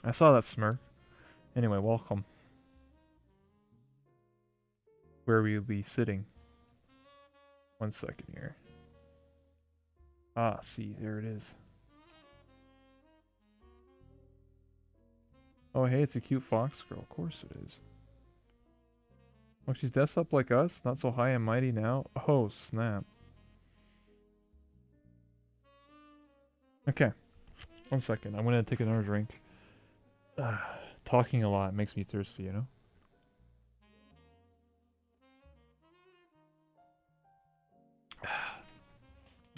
I saw that smirk. Anyway, welcome. Where will you be sitting? 1 second here. Ah, see, there it is. Oh, hey, it's a cute fox girl. Of course it is. Oh, she's dressed up like us? Not so high and mighty now? Oh, snap. Okay. 1 second. I'm gonna take another drink. Talking a lot makes me thirsty, you know?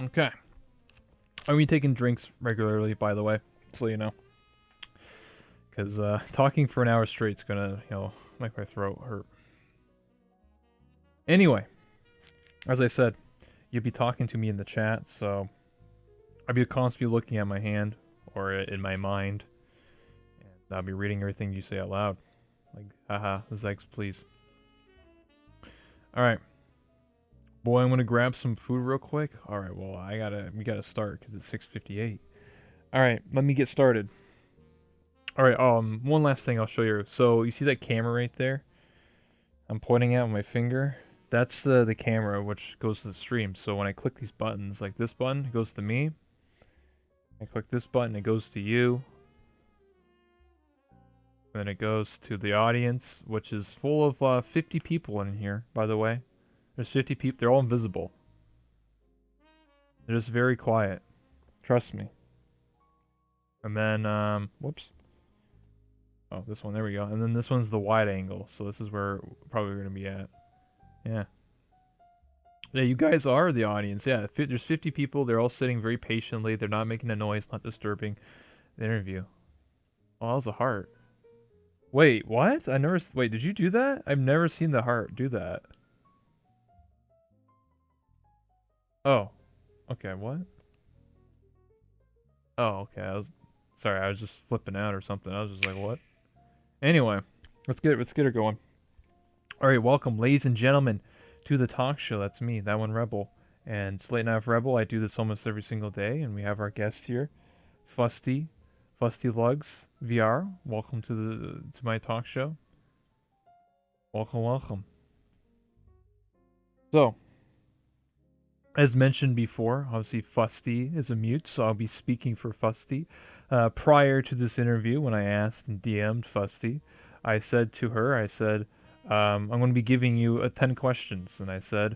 Okay. I'm be taking drinks regularly, by the way, so you know. Because talking for an hour straight is gonna, make my throat hurt. Anyway, as I said, you'll be talking to me in the chat, so I'll be constantly looking at my hand or in my mind, and I'll be reading everything you say out loud. Like, haha, Zegs, please. Alright. Boy, I'm gonna grab some food real quick. Alright, well, we gotta start, because it's 6:58. Alright, let me get started. Alright, one last thing I'll show you. So, you see that camera right there? I'm pointing at with my finger. That's the camera which goes to the stream. So when I click these buttons, like this button, it goes to me. I click this button, it goes to you. Then it goes to the audience, which is full of 50 people in here, by the way. There's 50 people. They're all invisible. They're just very quiet. Trust me. And then, whoops. Oh, this one, there we go. And then this one's the wide angle, so this is where probably we're going to be at. Yeah. Yeah, you guys are the audience. Yeah, there's 50 people. They're all sitting very patiently. They're not making a noise, not disturbing the interview. Oh, that was a heart. Wait, what? Wait, did you do that? I've never seen the heart do that. Oh. Okay, what? Oh, okay. Sorry, I was just flipping out or something. I was just like, what? Anyway, let's get her going. All right, welcome, ladies and gentlemen, to the talk show. That's me, that one Rebel, and Slate Night Rebel. I do this almost every single day, and we have our guest here, FustyLugs VR. Welcome to my talk show. Welcome, welcome. So, as mentioned before, obviously Fusty is a mute, so I'll be speaking for Fusty. Prior to this interview, when I asked and DM'd Fusty, I said to her, I'm going to be giving you 10 questions. And I said,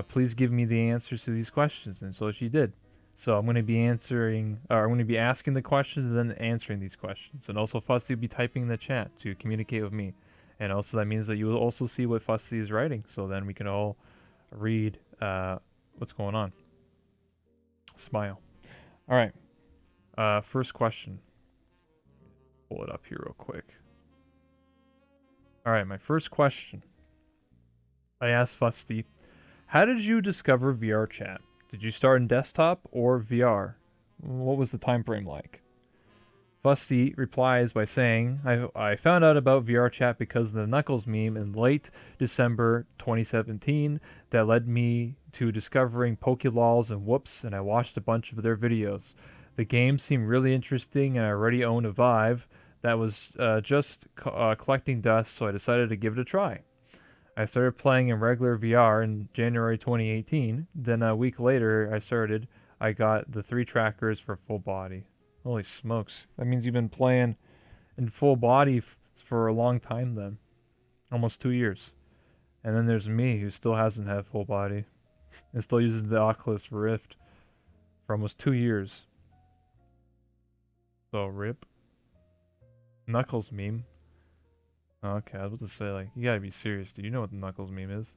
please give me the answers to these questions. And so she did. So I'm going to be asking the questions and then answering these questions. And also Fusty will be typing in the chat to communicate with me. And also that means that you will also see what Fusty is writing. So then we can all read what's going on. Smile. All right. First question. Pull it up here real quick. All right, my first question. I asked Fusty, how did you discover VR chat? Did you start in desktop or VR? What was the time frame like? Fusty replies by saying, I found out about VR chat because of the Knuckles meme in late December 2017 that led me to discovering Pokelols and Whoops, and I watched a bunch of their videos. The game seemed really interesting, and I already owned a Vive that was just collecting dust, so I decided to give it a try. I started playing in regular VR in January 2018. Then a week later, I got the 3 trackers for full body. Holy smokes. That means you've been playing in full body for a long time then. Almost 2 years. And then there's me, who still hasn't had full body. And still uses the Oculus Rift for almost 2 years. So, rip. Knuckles meme. Okay, I was about to say, like, you gotta be serious. Do you know what the Knuckles meme is?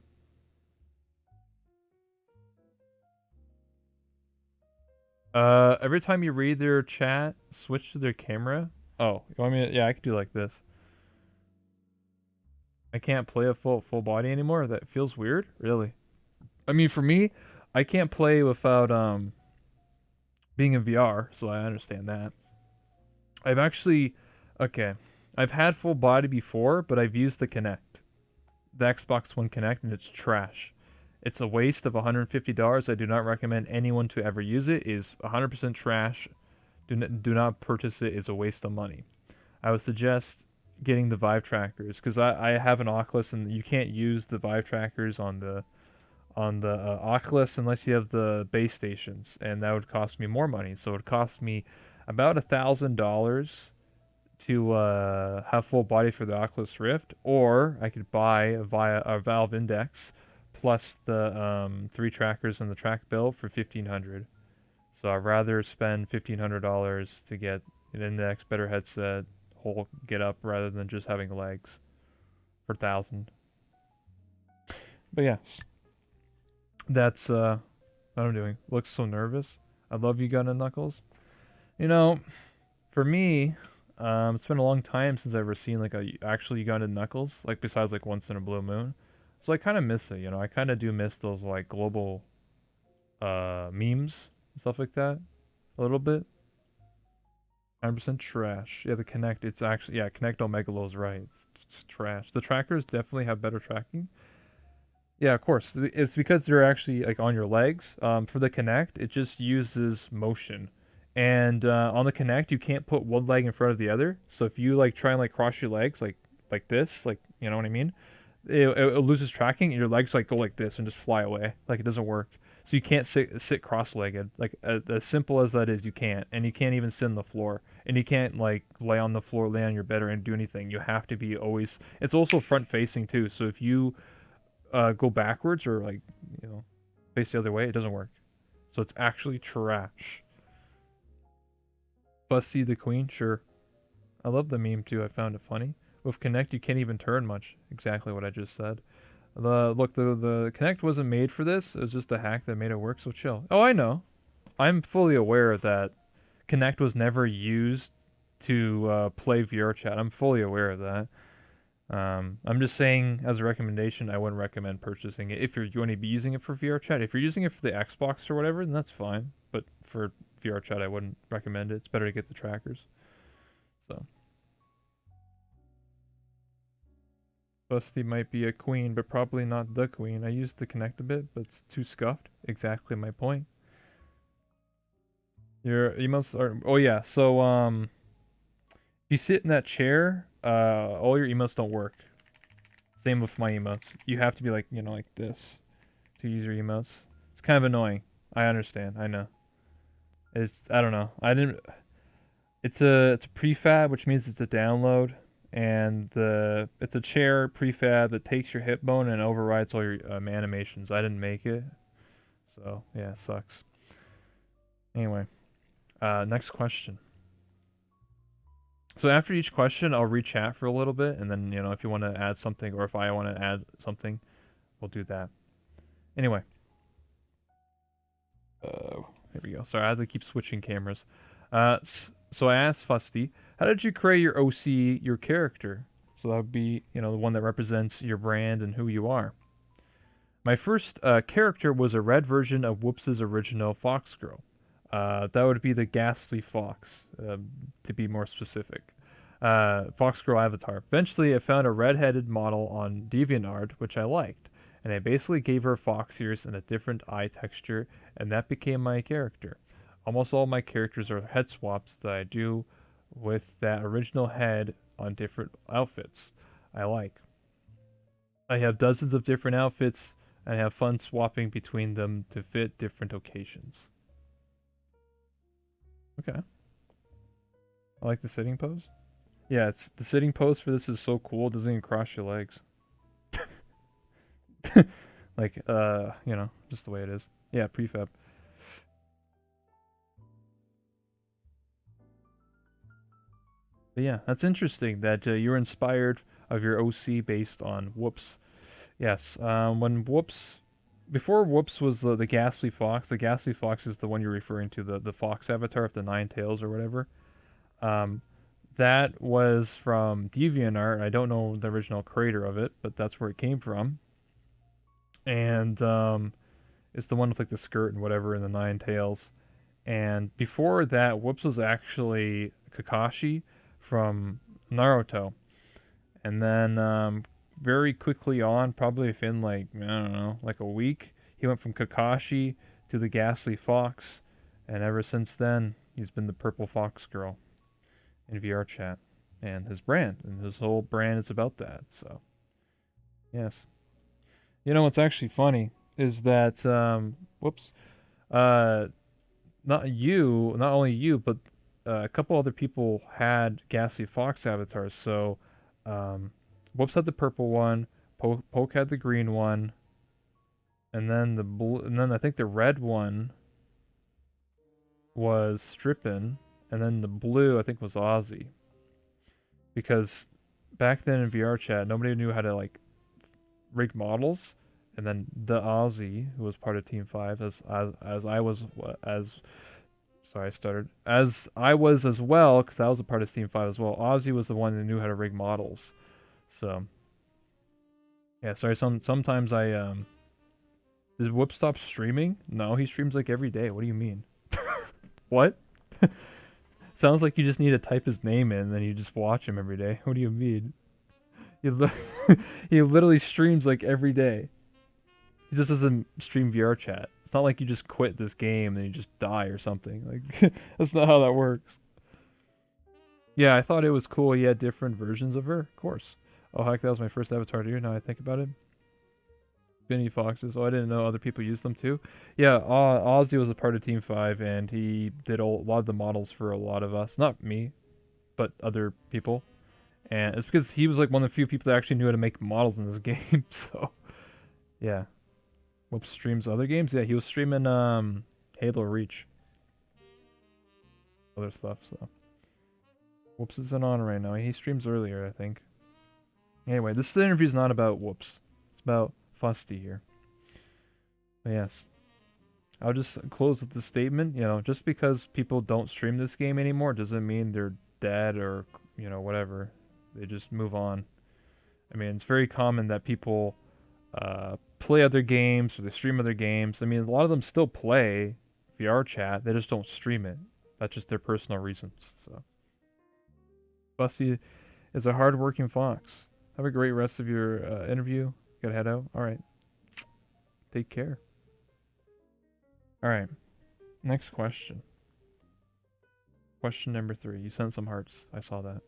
Every time you read their chat, switch to their camera. Oh, you want me to, yeah, I can do like this. I can't play a full body anymore? That feels weird? Really? I mean, for me, I can't play without, being in VR, so I understand that. I've actually, okay, I've had full body before, but I've used the Kinect. The Xbox One Kinect, and it's trash. It's a waste of $150. I do not recommend anyone to ever use it. It is 100% trash. Do not purchase it. It's a waste of money. I would suggest getting the Vive trackers because I have an Oculus and you can't use the Vive trackers on the Oculus unless you have the base stations, and that would cost me more money. So it would cost me about $1,000 to have full body for the Oculus Rift, or I could buy via a Valve Index plus the three trackers and the track bill for 1,500. So I'd rather spend $1,500 to get an Index, better headset, whole get up rather than just having legs for 1,000. But yeah, that's what I'm doing. Looks so nervous. I love you, Gun and Knuckles. You know, for me, it's been a long time since I've ever seen like a actually Gun and Knuckles, like besides like once in a blue moon. So I kind of miss it. I kind of do miss those like global memes and stuff like that a little bit. 100% trash. Yeah, the Connect. It's actually yeah, Connect Omegalo's right. It's trash. The trackers definitely have better tracking. Yeah, of course. It's because they're actually like on your legs. For the Connect, it just uses motion, and on the Connect, you can't put one leg in front of the other. So if you like try and like cross your legs like this, like you know what I mean, it loses tracking, and your legs like go like this and just fly away. Like it doesn't work. So you can't sit cross-legged. Like as simple as that is, you can't, and you can't even sit on the floor, and you can't like lay on the floor, lay on your bed, or do anything. You have to be always. It's also front-facing too. So if you go backwards or like face the other way, it doesn't work. So it's actually trash. Busty the Queen, sure. I love the meme too. I found it funny. With Connect, you can't even turn much. Exactly what I just said. The Connect wasn't made for this. It was just a hack that made it work. So chill. Oh, I know. I'm fully aware that Connect was never used to play VR chat. I'm fully aware of that. I'm just saying, as a recommendation, I wouldn't recommend purchasing it if you're going to be using it for VR chat. If you're using it for the Xbox or whatever, then that's fine. But for VR chat, I wouldn't recommend it. It's better to get the trackers. So, Busty might be a queen, but probably not the queen. I used to connect a bit, but it's too scuffed. Exactly my point. Your emotes are. Oh yeah. So if you sit in that chair, all your emotes don't work. Same with my emotes. You have to be like like this to use your emotes. It's kind of annoying. I understand. I know. I don't know. I didn't. It's a prefab, which means it's a download, and it's a chair prefab that takes your hip bone and overrides all your animations. I didn't make it, so yeah, it sucks. Anyway, next question. So after each question, I'll re-chat for a little bit, and then if you want to add something, or if I want to add something, we'll do that. Anyway, here we go. Sorry, I have to keep switching cameras. So I asked Fusty, how did you create your OC, your character? So that would be, the one that represents your brand and who you are. My first character was a red version of Whoops's original Fox Girl. That would be the Ghastly Fox, to be more specific. Fox Girl avatar. Eventually, I found a red-headed model on DeviantArt, which I liked, and I basically gave her fox ears and a different eye texture, and that became my character. Almost all my characters are head swaps that I do with that original head on different outfits I like. I have dozens of different outfits and I have fun swapping between them to fit different occasions. Okay. I like the sitting pose. Yeah, it's the sitting pose for this is so cool. It doesn't even cross your legs. Like just the way it is. Yeah, prefab. But yeah, that's interesting that you were inspired of your OC based on Whoops. Yes, when Whoops, before Whoops was the Ghastly Fox. The Ghastly Fox is the one you're referring to, the Fox avatar of the Nine Tails or whatever. Um, that was from DeviantArt. I don't know the original creator of it, but that's where it came from. And it's the one with like the skirt and whatever in the Nine Tails. And before that, Whoops was actually Kakashi from Naruto. And then very quickly on, probably within like I don't know, like a week, he went from Kakashi to the Ghastly Fox, and ever since then, he's been the Purple Fox Girl in VR chat. and his brand, and his whole brand is about that. So yes, you know what's actually funny is that whoops, uh, not only you, but a couple other people had Ghastly Fox avatars. So, Whoops had the purple one, Poke had the green one, and then the blue, and then I think the red one was Strippin, and then the blue I think was Ozzy. Because back then in VR chat, nobody knew how to like rig models, and then the Ozzy, who was part of Team Five, as I was as sorry, I stuttered. As I was as well, because I was a part of Team 5 as well. Ozzy was the one who knew how to rig models. So, yeah, sorry. Sometimes I Does Whoop stop streaming? No, he streams like every day. What do you mean? What? Sounds like you just need to type his name in, and then you just watch him every day. What do you mean? He, li- he literally streams like every day. He just doesn't stream VR chat. It's not like you just quit this game and you just die or something. Like that's not how that works. Yeah, I thought it was cool. He had different versions of her. Of course. Oh heck, that was my first avatar too. Now I think about it. Benny Foxes. Oh, I didn't know other people used them too. Yeah, Ozzy was a part of Team Five, and he did a lot of the models for a lot of us. Not me, but other people. And it's because he was like one of the few people that actually knew how to make models in this game. So yeah. Whoops streams other games. Yeah, he was streaming Halo Reach, other stuff. So Whoops isn't on right now. He streams earlier, I think. Anyway, this interview is not about Whoops. It's about Fusty here. But yes. I'll just close with the statement. You know, just because people don't stream this game anymore doesn't mean they're dead or, you know, whatever. They just move on. I mean, it's very common that people play other games or they stream other games. I mean, a lot of them still play VR chat. They just don't stream it. That's just their personal reasons. So, Fusty is a hard-working fox. Have a great rest of your interview. Gotta head out. All right. Take care. All right. Next question. Question number 3. You sent some hearts. I saw that.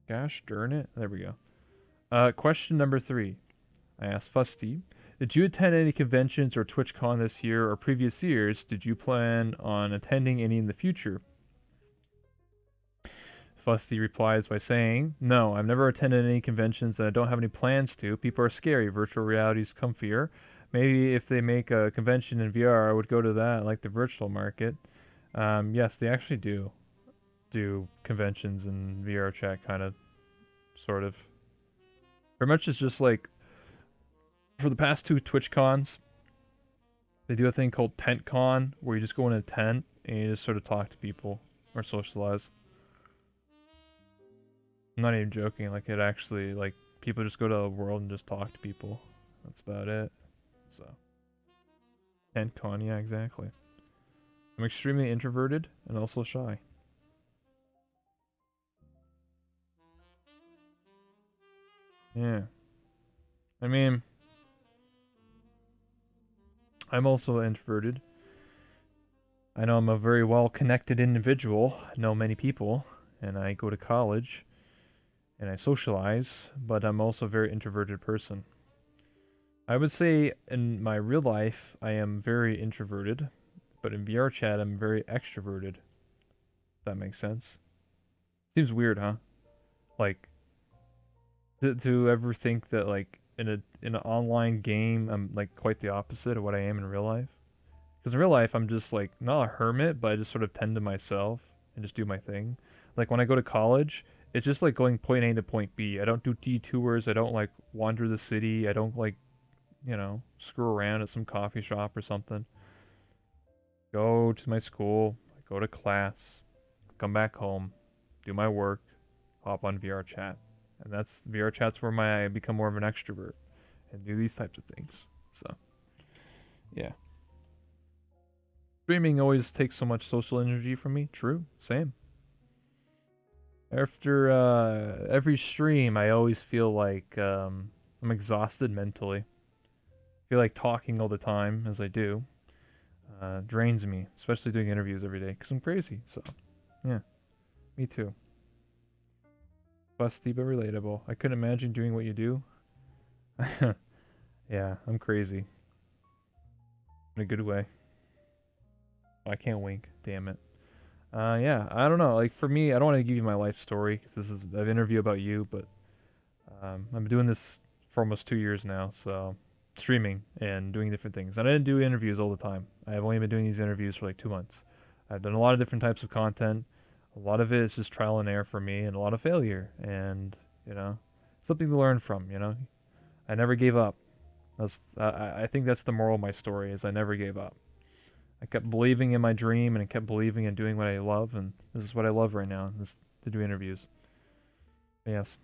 Gosh darn it. There we go. Question number 3. I asked Fusty, did you attend any conventions or TwitchCon this year or previous years? Did you plan on attending any in the future? Fusty replies by saying, no, I've never attended any conventions and I don't have any plans to. People are scary. Virtual reality's comfier. Maybe if they make a convention in VR, I would go to that, like the virtual market. Yes, they actually do conventions in VR chat, kind of, sort of. Pretty much it's just like, for the past 2 Twitch cons, they do a thing called Tent Con, where you just go in a tent and you just sort of talk to people or socialize. I'm not even joking. Like it actually, like people just go to the world and just talk to people. That's about it. So, Tent Con, yeah, exactly. I'm extremely introverted and also shy. Yeah. I mean, I'm also introverted. I know I'm a very well connected individual, I know many people, and I go to college and I socialize, but I'm also a very introverted person. I would say in my real life, I am very introverted, but in VR chat, I'm very extroverted. If that makes sense. Seems weird, huh? Like to ever think that like in an online game, I'm like quite the opposite of what I am in real life. Because in real life, I'm just like not a hermit, but I just sort of tend to myself and just do my thing. Like when I go to college, it's just like going point A to point B. I don't do detours. I don't like wander the city. I don't like, you know, screw around at some coffee shop or something. Go to my school, I go to class, come back home, do my work, hop on VR chat. And that's VR chat's where I become more of an extrovert and do these types of things. So, yeah. Streaming always takes so much social energy from me. True. Same. After every stream, I always feel like I'm exhausted mentally. I feel like talking all the time, as I do, drains me, especially doing interviews every day, because I'm crazy. So, Yeah, me too. Busty but relatable. I couldn't imagine doing what you do. Yeah, I'm crazy. In a good way. Oh, I can't wink. Damn it. Yeah, I don't know. Like for me, I don't want to give you my life story because this is an interview about you, but I've been doing this for almost 2 years now, so streaming and doing different things. And I didn't do interviews all the time. I've only been doing these interviews for like 2 months. I've done a lot of different types of content. A lot of it is just trial and error for me, and a lot of failure, and you know, something to learn from. I never gave up. I think that's the moral of my story is I never gave up. I kept believing in my dream and I kept believing in doing what I love, and this is what I love right now, is to do interviews. Yes.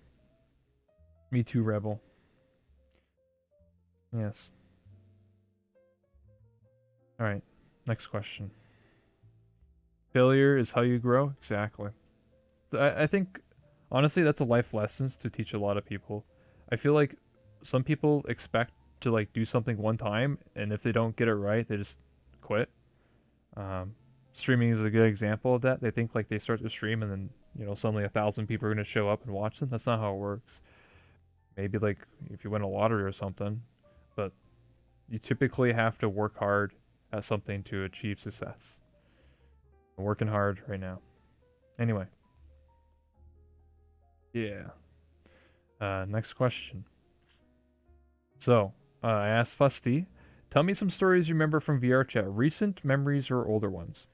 Me too, Rebel. Yes. Alright. Next question. Failure is how you grow? Exactly. I think, honestly, that's a life lesson to teach a lot of people. I feel like some people expect to like do something one time, and if they don't get it right, they just quit. Um, Streaming is a good example of that. They think like they start to stream and then suddenly 1,000 people are gonna show up and watch them. That's not how it works. Maybe like if you win a lottery or something, but you typically have to work hard at something to achieve success. I'm working hard right now. Anyway, yeah. Next question. So I asked Fusty, tell me some stories you remember from VR chat, recent memories or older ones.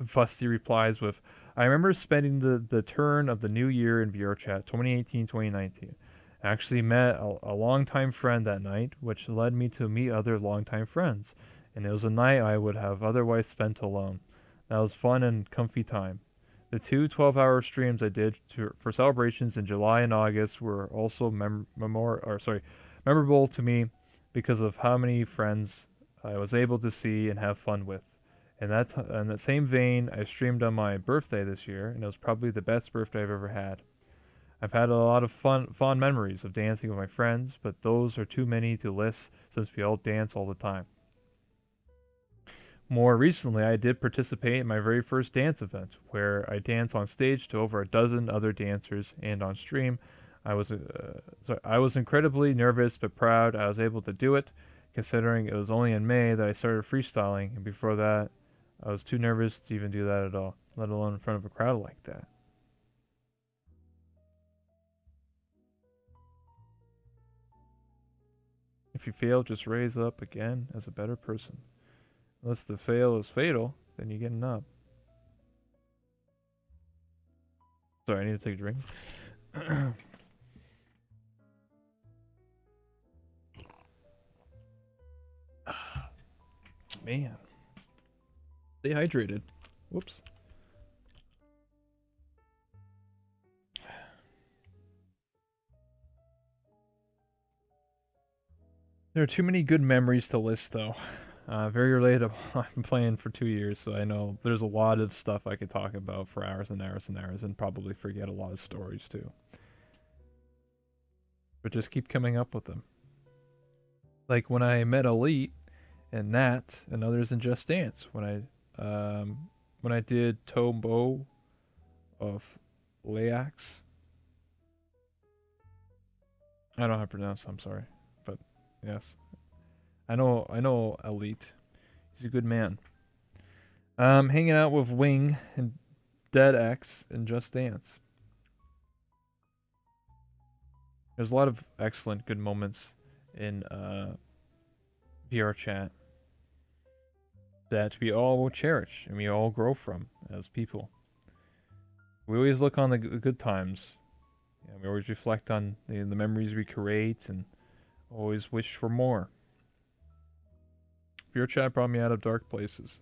Fusty replies with, I remember spending the turn of the new year in VRChat 2018 2019. I actually met a longtime friend that night, which led me to meet other longtime friends, and it was a night I would have otherwise spent alone. That was fun and comfy time. The two 12-hour streams I did for celebrations in July and August were also memorable to me because of how many friends I was able to see and have fun with. In that same vein, I streamed on my birthday this year, and it was probably the best birthday I've ever had. I've had a lot of fond memories of dancing with my friends, but those are too many to list since we all dance all the time. More recently, I did participate in my very first dance event, where I danced on stage to over a dozen other dancers, and on stream, I was incredibly nervous but proud I was able to do it, considering it was only in May that I started freestyling, and before that, I was too nervous to even do that at all, let alone in front of a crowd like that. If you fail, just raise up again as a better person. Unless the fail is fatal, then you're getting up. Sorry, I need to take a drink. Man, stay hydrated. Whoops. There are too many good memories to list, though. Very relatable. I've been playing for 2 years, so I know there's a lot of stuff I could talk about for hours and hours and hours, and probably forget a lot of stories too. But just keep coming up with them. Like when I met Elite and Nat and others in Just Dance. When I did Tombo of Layax. I don't know how to pronounce. I'm sorry, but yes, I know Elite. He's a good man. Hanging out with Wing and Dead X and Just Dance. There's a lot of excellent, good moments in VR chat that we all will cherish and we all grow from as people. We always look on the good times. We always reflect on the memories we create and always wish for more. VR chat brought me out of dark places.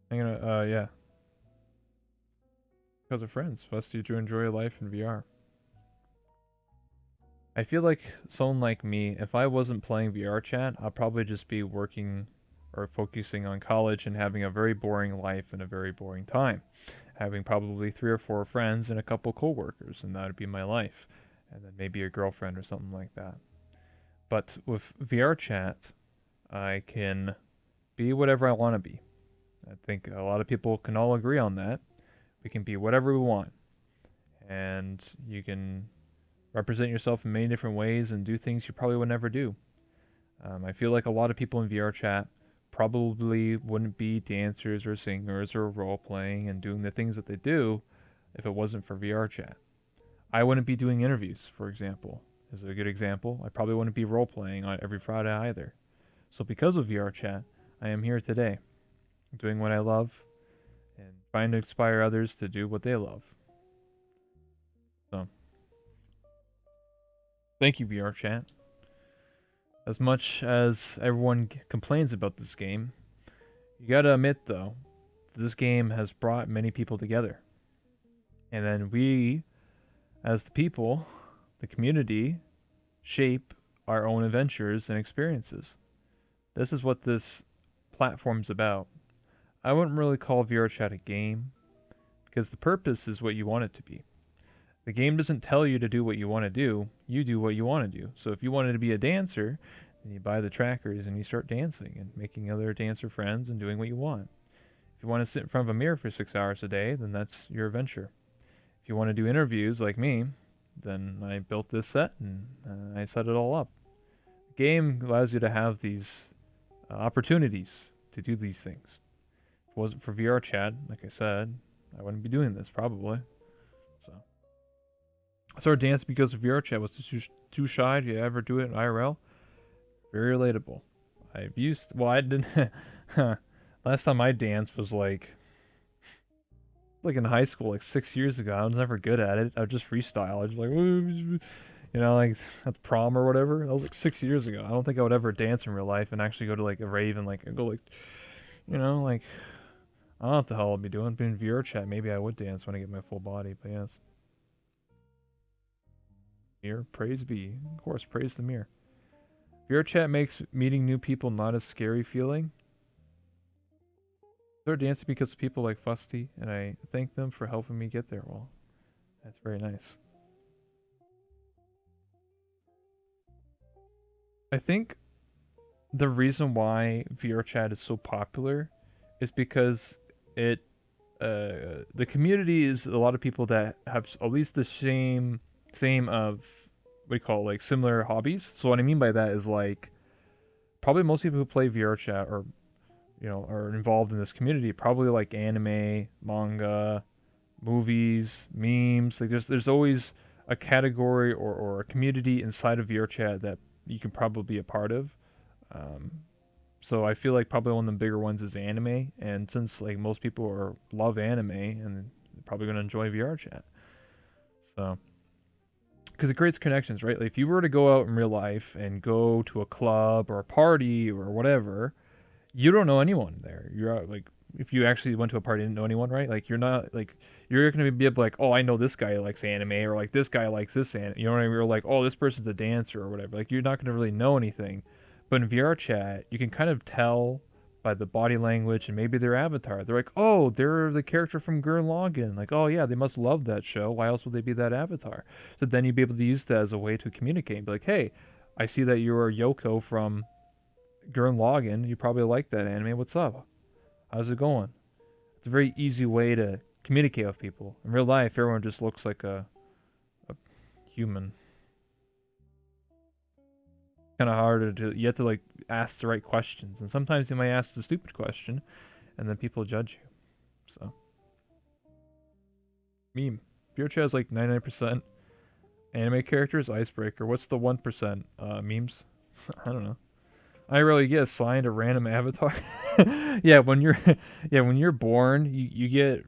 I'm gonna, yeah. Because of friends. Fusty to enjoy life in VR. I feel like someone like me, if I wasn't playing VR chat, I'd probably just be working or focusing on college and having a very boring life and a very boring time. Having probably 3 or 4 friends and a couple coworkers, and that would be my life. And then maybe a girlfriend or something like that. But with VR chat, I can be whatever I want to be think a lot of people can all agree on that. We can be whatever we want, and you can represent yourself in many different ways and do things you probably would never do. I feel like a lot of people in VR chat probably wouldn't be dancers or singers or role playing and doing the things that they do if it wasn't for VR chat. I wouldn't be doing interviews, for example, is a good example. I probably wouldn't be role playing on every Friday either. So because of VR chat, I am here today, doing what I love and trying to inspire others to do what they love. So, thank you, VR chat. As much as everyone complains about this game, you gotta admit, though, this game has brought many people together. And then we, as the people, the community, shape our own adventures and experiences. This is what this platform's about. I wouldn't really call VR chat a game, because the purpose is what you want it to be. The game doesn't tell you to do what you want to do, you do what you want to do. So if you wanted to be a dancer, then you buy the trackers and you start dancing and making other dancer friends and doing what you want. If you want to sit in front of a mirror for 6 hours a day, then that's your adventure. If you want to do interviews like me, then I built this set and I set it all up. The game allows you to have these opportunities to do these things. If it wasn't for VR chat, like I said, I wouldn't be doing this probably. So I started dancing because of VR chat. Was too shy to ever do it in IRL. Very relatable. I've used. Well, I didn't. Last time I danced was like in high school, like 6 years ago. I was never good at it. I would just freestyle. I was like, like at the prom or whatever. That was like 6 years ago. I don't think I would ever dance in real life and actually go to like a rave and like go like, like I don't know what the hell I'll be doing. But in VR chat, maybe I would dance when I get my full body. But yes, mirror, praise be. Of course, praise the mirror. VR chat makes meeting new people not a scary feeling. They're dancing because of people like Fusty, and I thank them for helping me get there. Well, that's very nice. I think the reason why VR chat is so popular is because it the community is a lot of people that have at least the same of what we call like similar hobbies. So what I mean by that is like probably most people who play VR chat or are involved in this community probably like anime, manga, movies, memes. Like there's always a category or a community inside of VR chat that you can probably be a part of. Um, so I feel like probably one of the bigger ones is anime, and since like most people love anime and they're probably gonna enjoy VR chat. So because it creates connections, right? Like if you were to go out in real life and go to a club or a party or whatever, you don't know anyone there. You're like, if you actually went to a party and didn't know anyone, right? Like you're not like you're gonna be able to like, oh, I know this guy likes anime, or like this guy likes this anime. You know what I mean? Or like, oh, this person's a dancer or whatever. Like you're not gonna really know anything. But in VR chat, you can kind of tell by the body language and maybe their avatar. They're like, oh, they're the character from Gurren Lagann. Like, oh yeah, they must love that show. Why else would they be that avatar? So then you'd be able to use that as a way to communicate. Be like, hey, I see that you're Yoko from Gurren Lagann. You probably like that anime. What's up? How's it going? It's a very easy way to communicate with people. In real life, everyone just looks like a human. Kind of harder to you have to like ask the right questions, and sometimes you might ask the stupid question, and then people judge you. So meme. Beercha has like 99% anime characters. Icebreaker. What's the 1% memes? I don't know. I really get assigned a random avatar. Yeah, when you're born, you get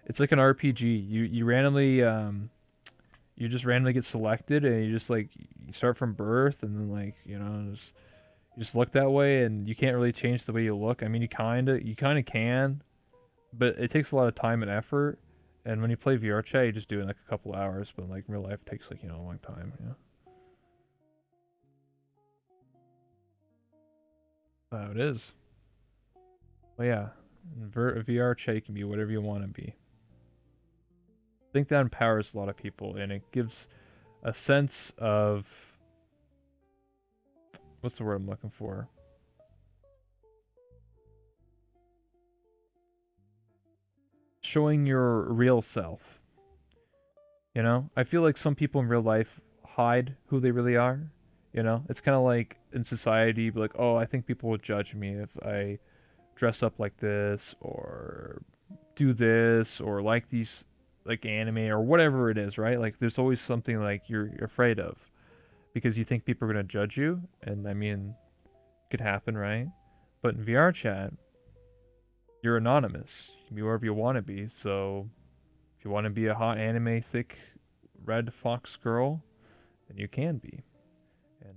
it's like an RPG. You randomly you just randomly get selected and you just like you start from birth and then like, you just look that way and you can't really change the way you look. I mean, you kind of can, but it takes a lot of time and effort. And when you play VR chat, you just do it in like a couple hours, but like in real life it takes like, a long time, How it is. But yeah, VR chat can be whatever you want to be. I think that empowers a lot of people and it gives a sense of what's the word I'm looking for? showing your real self. You know, I feel like some people in real life hide who they really are. You know, it's kind of like in society, like, oh, I think people would judge me if I dress up like this or do this or like these like anime or whatever it is, right? Like there's always something like you're afraid of because you think people are going to judge you, and I mean, it could happen, right? But in VR chat, you're anonymous. You can be wherever you want to be. So if you want to be a hot anime thick red fox girl, then you can be. And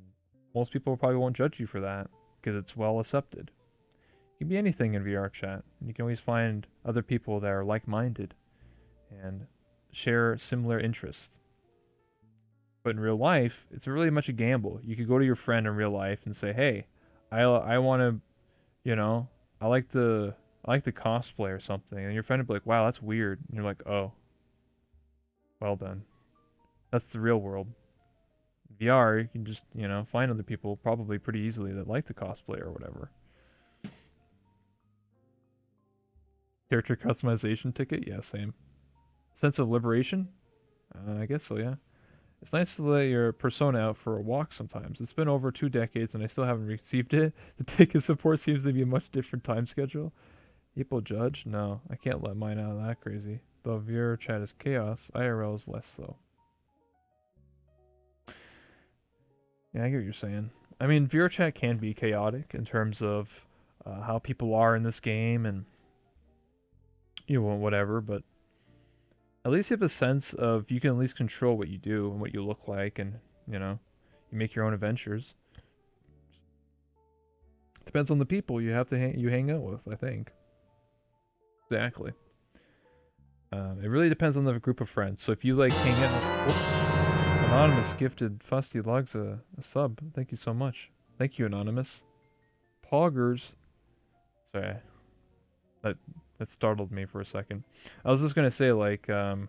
most people probably won't judge you for that because it's well accepted. You can be anything in VR chat. You can always find other people that are like-minded and share similar interests. But in real life, it's really much a gamble. You could go to your friend in real life and say, "Hey, I want to, you know, I like to cosplay or something," and your friend would be like, "Wow, that's weird." And you're like, "Oh, well then, that's the real world." VR, you can just find other people probably pretty easily that like to cosplay or whatever. Character customization ticket, yeah, same. Sense of liberation, I guess so, yeah. It's nice to let your persona out for a walk sometimes. It's been over 2 decades and I still haven't received it. The ticket support seems to be a much different time schedule. People judge? No, I can't let mine out that crazy. Though VR chat is chaos, IRL is less so. Yeah, I get what you're saying. I mean, VR chat can be chaotic in terms of how people are in this game and whatever, but at least you have a sense of you can at least control what you do and what you look like, and you make your own adventures. Depends on the people you have to hang out with, I think. Exactly. It really depends on the group of friends. So if you like hang out with Anonymous gifted FustyLugs a sub. Thank you so much. Thank you, Anonymous. Poggers. Sorry. That that startled me for a second. I was just gonna say, like, in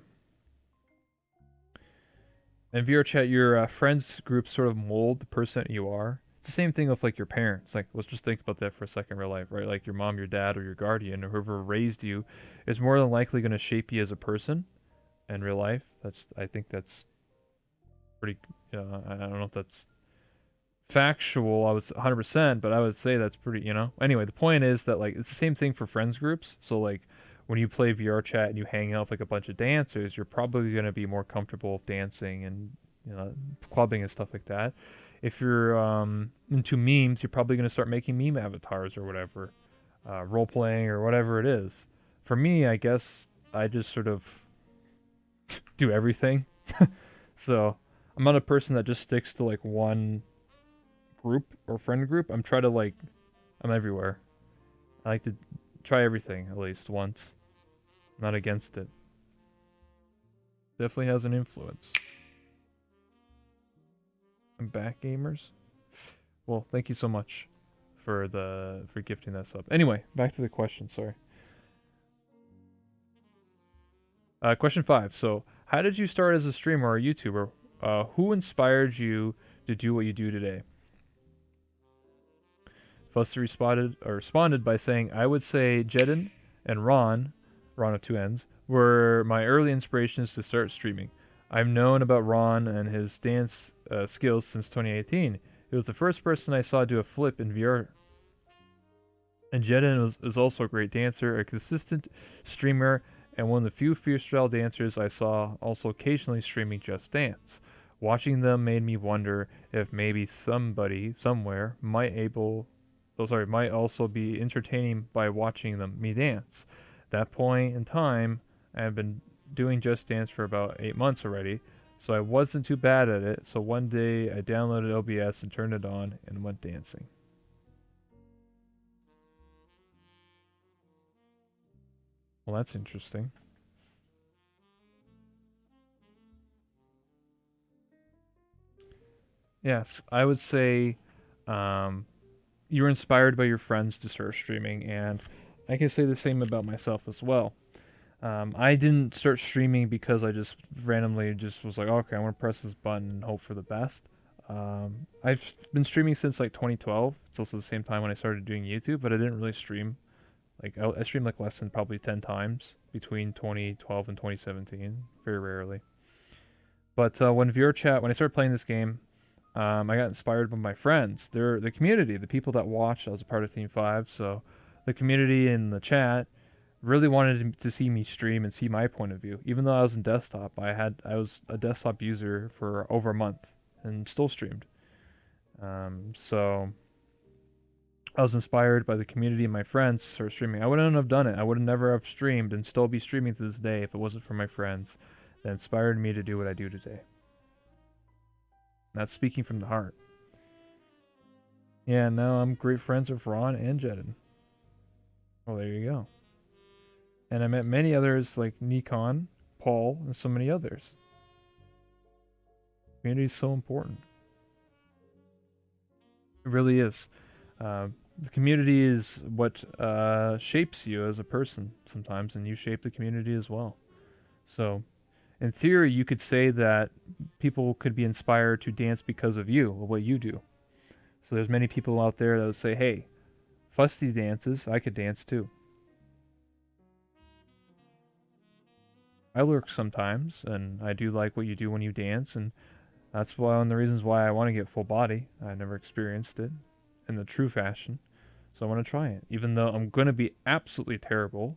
VR chat, your friends group sort of mold the person that you are. It's the same thing with like your parents. Like, let's just think about that for a second in real life, right? Like your mom, your dad, or your guardian, or whoever raised you, is more than likely going to shape you as a person in real life. I think that's pretty. I don't know if that's factual. I was 100%, but I would say that's pretty. Anyway, the point is that like it's the same thing for friends groups. So like when you play VR chat and you hang out with like a bunch of dancers, you're probably going to be more comfortable with dancing and clubbing and stuff like that. If you're into memes, you're probably going to start making meme avatars or whatever, role playing or whatever it is. For me, I guess I just sort of do everything. So I'm not a person that just sticks to like one group or friend group. I'm everywhere. I like to try everything at least once. I'm not against it. Definitely has an influence. And back gamers. Well, thank you so much for gifting that sub. Anyway, back to the question. Sorry. Question 5. So, how did you start as a streamer or a YouTuber? Who inspired you to do what you do today? Fuster responded by saying, I would say Jeden and Ron of two N's, were my early inspirations to start streaming. I've known about Ron and his dance skills since 2018. He was the first person I saw do a flip in VR. And Jeden is also a great dancer, a consistent streamer, and one of the few freestyle dancers I saw also occasionally streaming Just Dance. Watching them made me wonder if maybe somebody somewhere might also be entertaining by watching me dance. At that point in time, I have been doing Just Dance for about 8 months already, so I wasn't too bad at it. So one day I downloaded OBS and turned it on and went dancing. Well, that's interesting. Yes, I would say you were inspired by your friends to start streaming, and I can say the same about myself as well. I didn't start streaming because I just randomly just was like, okay, I want to press this button and hope for the best. I've been streaming since like 2012. It's also the same time when I started doing YouTube, but I didn't really stream Like I streamed like less than probably 10 times between 2012 and 2017. Very rarely. But when when I started playing this game, I got inspired by my friends. They're the community, the people that watched. I was a part of Team Five, so the community in the chat really wanted to see me stream and see my point of view. Even though I was in desktop, I was a desktop user for over a month and still streamed. So I was inspired by the community and my friends to start streaming. I wouldn't have done it. I would have never have streamed and still be streaming to this day if it wasn't for my friends that inspired me to do what I do today. That's speaking from the heart. Yeah, now I'm great friends with Ron and Jedin. Well, there you go. And I met many others like Nikon, Paul, and so many others. Community is so important. It really is. The community is what shapes you as a person sometimes, and you shape the community as well. So, in theory, you could say that people could be inspired to dance because of you or what you do. So there's many people out there that would say, "Hey, Fusty dances, I could dance too." I lurk sometimes, and I do like what you do when you dance, and that's one of the reasons why I want to get full body. I never experienced it in the true fashion, so I want to try it. Even though I'm gonna be absolutely terrible,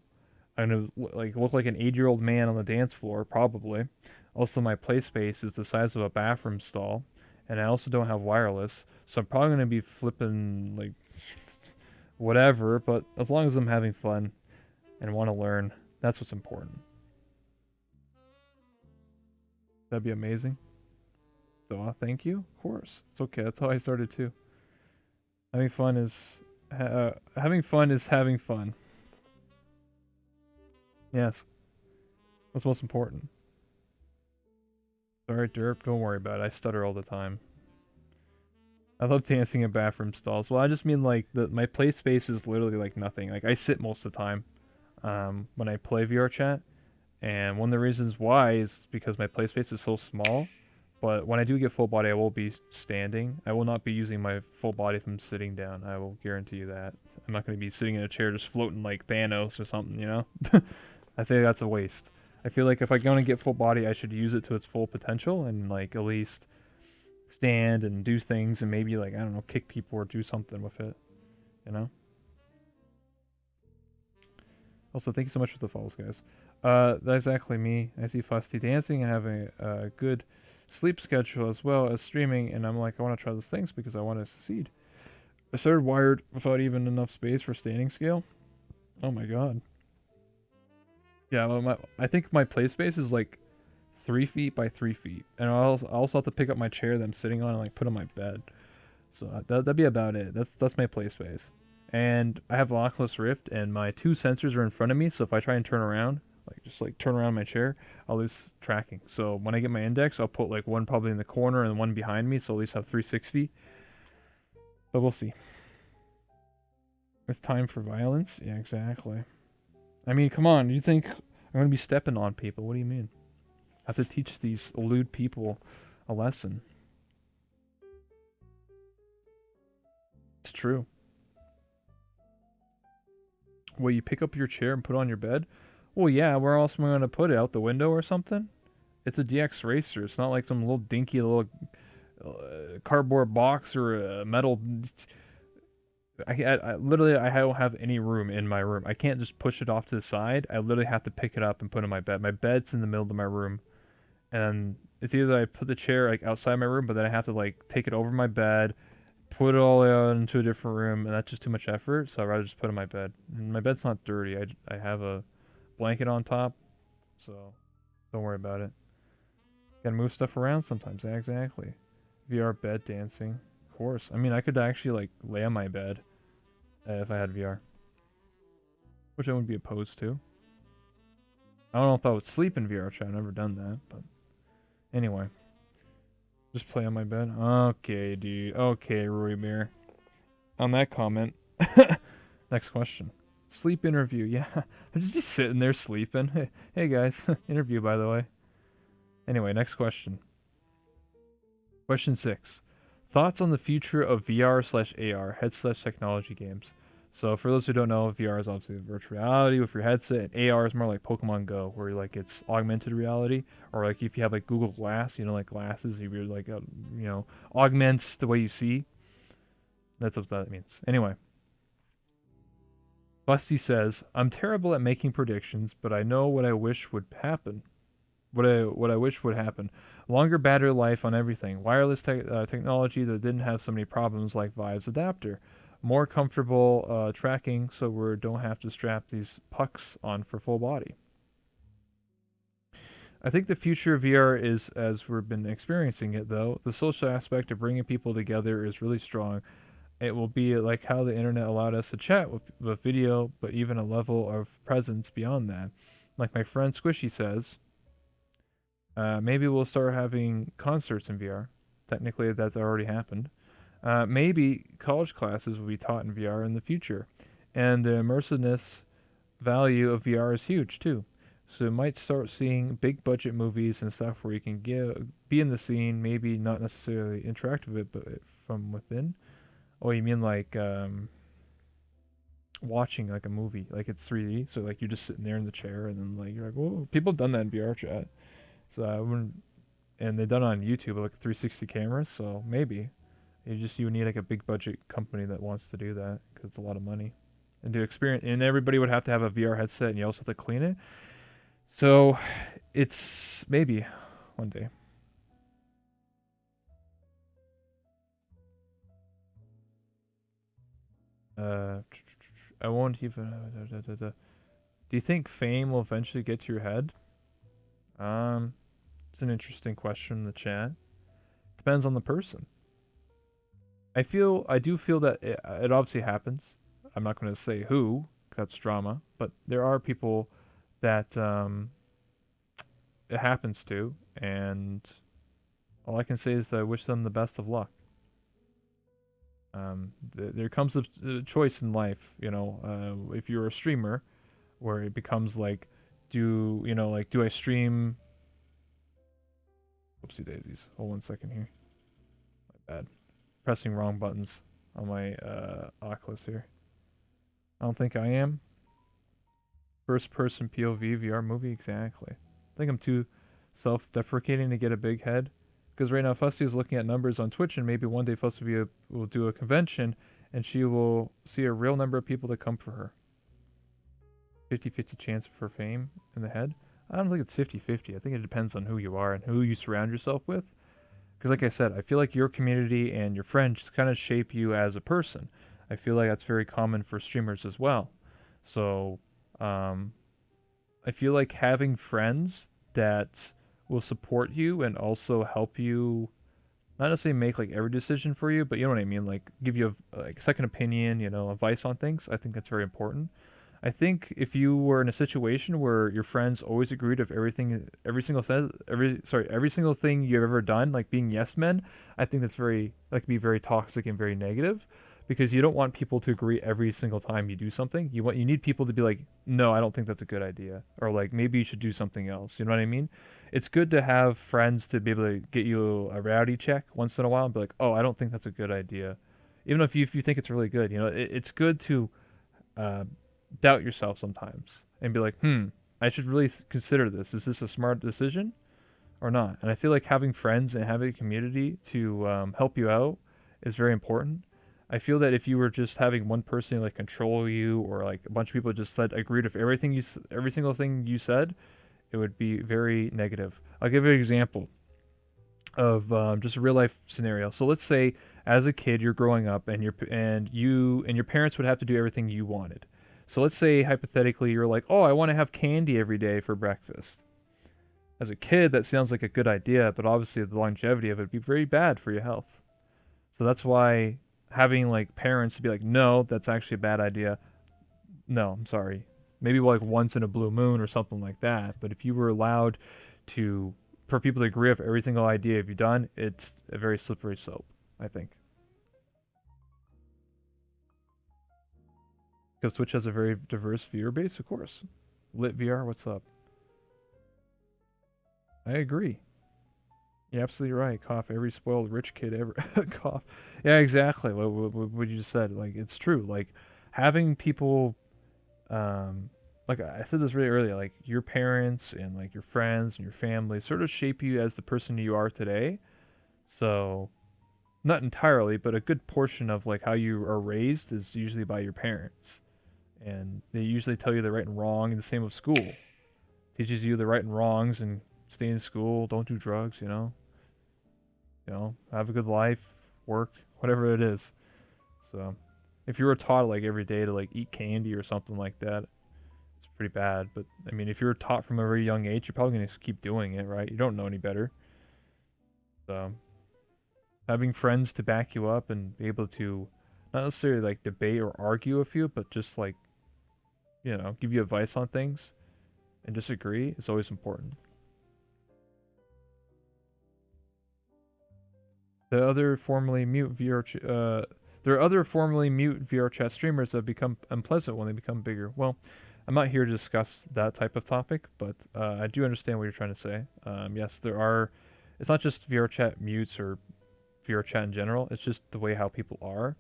I'm gonna look like an 8-year-old man on the dance floor probably. Also, my play space is the size of a bathroom stall, and I also don't have wireless, so I'm probably gonna be flipping like whatever. But as long as I'm having fun and want to learn, that's what's important. That'd be amazing. So, thank you. Of course, it's okay. That's how I started too. Having fun is having fun is having fun. Yes, that's most important. Sorry, Derp. Don't worry about it. I stutter all the time. I love dancing in bathroom stalls. Well, I just mean like my play space is literally like nothing. Like I sit most of the time when I play VR chat, and one of the reasons why is because my play space is so small. But when I do get full body, I will be standing. I will not be using my full body from sitting down. I will guarantee you that. I'm not going to be sitting in a chair just floating like Thanos or something, you know? I think that's a waste. I feel like if I'm going to get full body, I should use it to its full potential and like at least stand and do things and maybe like, I don't know, kick people or do something with it, you know? Also, thank you so much for the follows, guys. That's exactly me. I see Fusty dancing. I have a good sleep schedule as well as streaming, and I'm like, I want to try those things because I want to succeed. I started wired without even enough space for standing scale. Oh my god. Yeah, well, I think my play space is like 3 feet by 3 feet, and I also have to pick up my chair that I'm sitting on and like put on my bed. So that'd be about it. That's my play space. And I have an Oculus Rift, and my two sensors are in front of me. So if I try and turn around, like turn around my chair, I'll lose tracking. So when I get my index, I'll put like one probably in the corner and one behind me, so at least have 360. But we'll see. It's time for violence. Yeah, exactly. I mean, come on. You think I'm gonna be stepping on people? What do you mean? I have to teach these lewd people a lesson. It's true. Well, you pick up your chair and put it on your bed? Well, yeah, where else am I going to put it? Out the window or something? It's a DX Racer. It's not like some little dinky little cardboard box or a metal. I literally, I don't have any room in my room. I can't just push it off to the side. I literally have to pick it up and put it in my bed. My bed's in the middle of my room. And it's either I put the chair like outside my room, but then I have to like take it over my bed, put it all out into a different room, and that's just too much effort. So I'd rather just put it in my bed. And my bed's not dirty. I have a blanket on top, so don't worry about it. Gotta move stuff around sometimes. Yeah, exactly. VR bed dancing, of course. I mean, I could actually like lay on my bed if I had VR, which I wouldn't be opposed to. I don't know if I would sleep in VR chat. I've never done that, but anyway. Just play on my bed. Okay, dude. Okay, Roy Bear. On that comment, next question. Sleep interview. Yeah, I'm just sitting there sleeping. Hey guys, interview by the way. Anyway, next question. Question 6. Thoughts on the future of VR/AR head/technology games. So for those who don't know, VR is obviously virtual reality with your headset, and AR is more like Pokemon Go, where like it's augmented reality, or like if you have like Google Glass, like glasses, if you're like augments the way you see. That's what that means. Anyway, Busty says, "I'm terrible at making predictions, but I know what I wish would happen. What I wish would happen. Longer battery life on everything. Wireless technology that didn't have so many problems like Vive's adapter. More comfortable tracking so we don't have to strap these pucks on for full body. I think the future of VR is as we've been experiencing it, though. The social aspect of bringing people together is really strong. It will be like how the internet allowed us to chat with video, but even a level of presence beyond that. Like my friend Squishy says, maybe we'll start having concerts in VR. Technically, that's already happened. Maybe college classes will be taught in VR in the future. And the immersiveness value of VR is huge too. So you might start seeing big budget movies and stuff where you can be in the scene, maybe not necessarily interact with it, but from within. Oh, you mean like watching like a movie, like it's 3D, so like you're just sitting there in the chair, and then like you're like, whoa, people have done that in VR chat. So I wouldn't, and they've done it on YouTube with like 360 cameras. So maybe you would need like a big budget company that wants to do that because it's a lot of money. And to experience, and everybody would have to have a VR headset, and you also have to clean it. So it's maybe one day. Uh, I won't even. Do you think fame will eventually get to your head? Um, it's an interesting question in the chat. Depends on the person. I do feel that it obviously happens. I'm not going to say who, 'cause that's drama, but there are people that it happens to, and all I can say is that I wish them the best of luck. There comes a choice in life, if you're a streamer, where it becomes like, do I stream? Oopsie daisies. Hold 1 second here. My bad. Pressing wrong buttons on my Oculus here. I don't think I am. First person POV VR movie? Exactly. I think I'm too self deprecating to get a big head. Because right now, Fusty is looking at numbers on Twitch, and maybe one day Fusty will do a convention, and she will see a real number of people that come for her. 50-50 chance for fame in the head? I don't think it's 50-50. I think it depends on who you are and who you surround yourself with. Because, like I said, I feel like your community and your friends kind of shape you as a person. I feel like that's very common for streamers as well. So, um, I feel like having friends that will support you and also help you, not necessarily make like every decision for you, but you know what I mean, like give you a like second opinion, advice on things. I think that's very important. I think if you were in a situation where your friends always agreed of everything, every single thing you've ever done, like being yes men, I think that's very that can be very toxic and very negative, because you don't want people to agree every single time you do something. You need people to be like, no, I don't think that's a good idea, or like maybe you should do something else. You know what I mean? It's good to have friends to be able to get you a reality check once in a while and be like, oh, I don't think that's a good idea, even if you think it's really good. It's good to uh, doubt yourself sometimes and be like, I should really consider this. Is this a smart decision or not? And I feel like having friends and having a community to help you out is very important. I feel that if you were just having one person like control you, or like a bunch of people just said agreed with every single thing you said, it would be very negative. I'll give you an example of just a real life scenario. So let's say as a kid you're growing up, and your parents would have to do everything you wanted. So let's say hypothetically you're like, "Oh, I want to have candy every day for breakfast." As a kid, that sounds like a good idea, but obviously the longevity of it would be very bad for your health. So that's why having like parents be like, "No, that's actually a bad idea." No, I'm sorry. Maybe like once in a blue moon or something like that. But if you were allowed to, for people to agree with every single idea you've done, it's a very slippery slope, I think. Because Twitch has a very diverse viewer base, of course. Lit VR, what's up? I agree. You're absolutely right. Cough. Every spoiled rich kid ever. Cough. Yeah, exactly. What you just said. Like, it's true. Like, having people, like I said this really earlier, like your parents and like your friends and your family sort of shape you as the person you are today. So not entirely, but a good portion of like how you are raised is usually by your parents, and they usually tell you the right and wrong. And the same with school, teaches you the right and wrongs, and stay in school, don't do drugs, have a good life, work, whatever it is. So if you were taught like every day to like eat candy or something like that, it's pretty bad. But I mean, if you were taught from a very young age, you're probably gonna keep doing it, right? You don't know any better. So having friends to back you up and be able to not necessarily like debate or argue with you, but just like give you advice on things and disagree is always important. The other formerly mute VR, there are other formerly mute VR chat streamers that become unpleasant when they become bigger. Well, I'm not here to discuss that type of topic, but I do understand what you're trying to say. Yes, there are. It's not just VR chat mutes or VR chat in general. It's just the way how people are.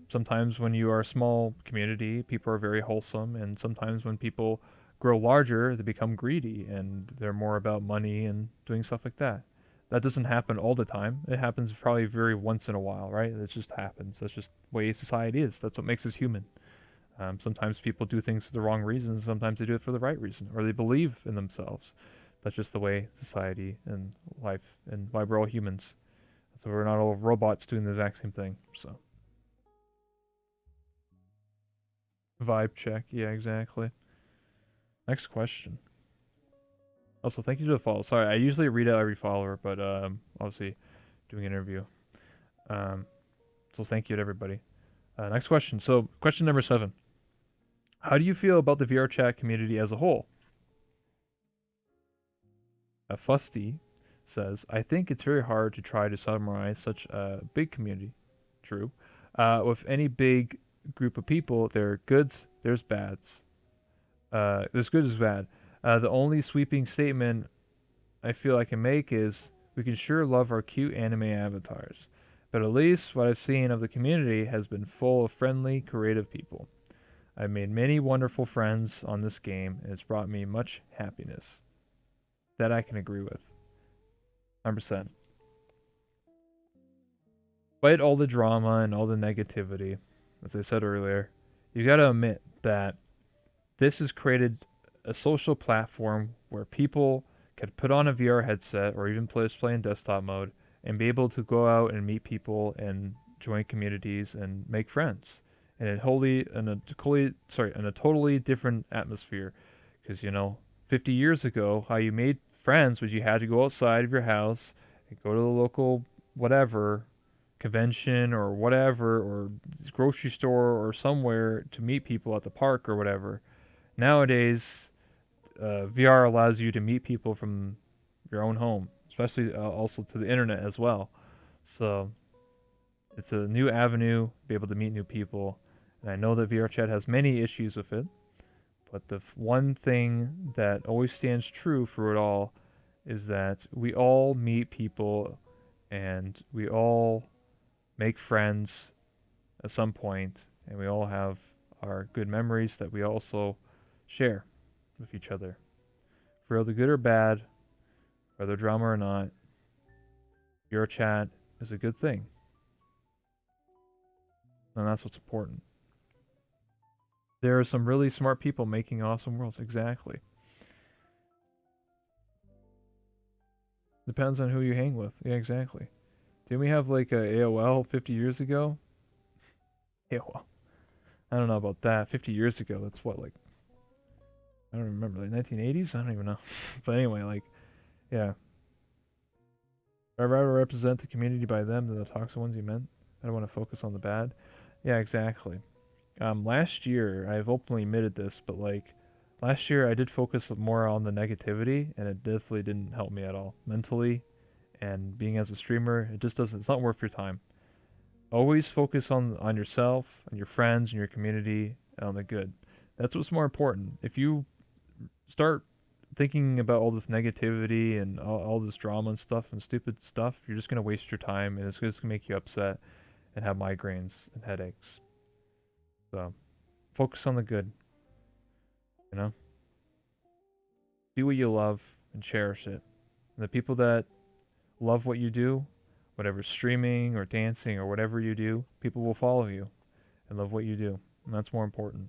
Sometimes when you are a small community, people are very wholesome, and sometimes when people grow larger, they become greedy and they're more about money and doing stuff like that. That doesn't happen all the time. It happens probably very once in a while, right? It just happens. That's just the way society is. That's what makes us human. Sometimes people do things for the wrong reasons. Sometimes they do it for the right reason, or they believe in themselves. That's just the way society and life and why we're all humans. So we're not all robots doing the exact same thing. So vibe check. Yeah, exactly. Next question. Also, thank you to the follow. Sorry, I usually read out every follower, but obviously doing an interview. Um, so thank you to everybody. Next question. So question number 7. How do you feel about the VR chat community as a whole? Fusty says, I think it's very hard to try to summarize such a big community. True. With any big group of people, there are goods, there's bads. There's good as bad. The only sweeping statement I feel I can make is we can sure love our cute anime avatars, but at least what I've seen of the community has been full of friendly, creative people. I've made many wonderful friends on this game, and it's brought me much happiness. That I can agree with. 100%. Despite all the drama and all the negativity, as I said earlier, you gotta admit that this has created a social platform where people could put on a VR headset or even play in desktop mode and be able to go out and meet people and join communities and make friends in a totally different atmosphere. Because 50 years ago, how you made friends was you had to go outside of your house and go to the local whatever convention or whatever or grocery store or somewhere to meet people at the park or whatever. Nowadays, VR allows you to meet people from your own home, especially also to the internet as well. So it's a new avenue to be able to meet new people. And I know that VR chat has many issues with it, but the one thing that always stands true through it all is that we all meet people and we all make friends at some point, and we all have our good memories that we also share with each other. For whether good or bad, whether drama or not, your chat is a good thing. And that's what's important. There are some really smart people making awesome worlds. Exactly. Depends on who you hang with. Yeah, exactly. Didn't we have like a AOL 50 years ago? AOL. I don't know about that. 50 years ago, that's what, like, I don't remember. Like 1980s? I don't even know. But anyway, like, yeah. I'd rather represent the community by them than the toxic ones you meant. I don't want to focus on the bad. Yeah, exactly. Last year, I've openly admitted this, but like, last year I did focus more on the negativity, and it definitely didn't help me at all mentally. And being as a streamer, it just doesn't. It's not worth your time. Always focus on yourself and your friends and your community and on the good. That's what's more important. If you start thinking about all this negativity and all this drama and stuff and stupid stuff, you're just gonna waste your time, and it's just gonna make you upset and have migraines and headaches. So focus on the good, you know? Do what you love and cherish it. And the people that love what you do, whatever streaming or dancing or whatever you do, people will follow you and love what you do. And that's more important.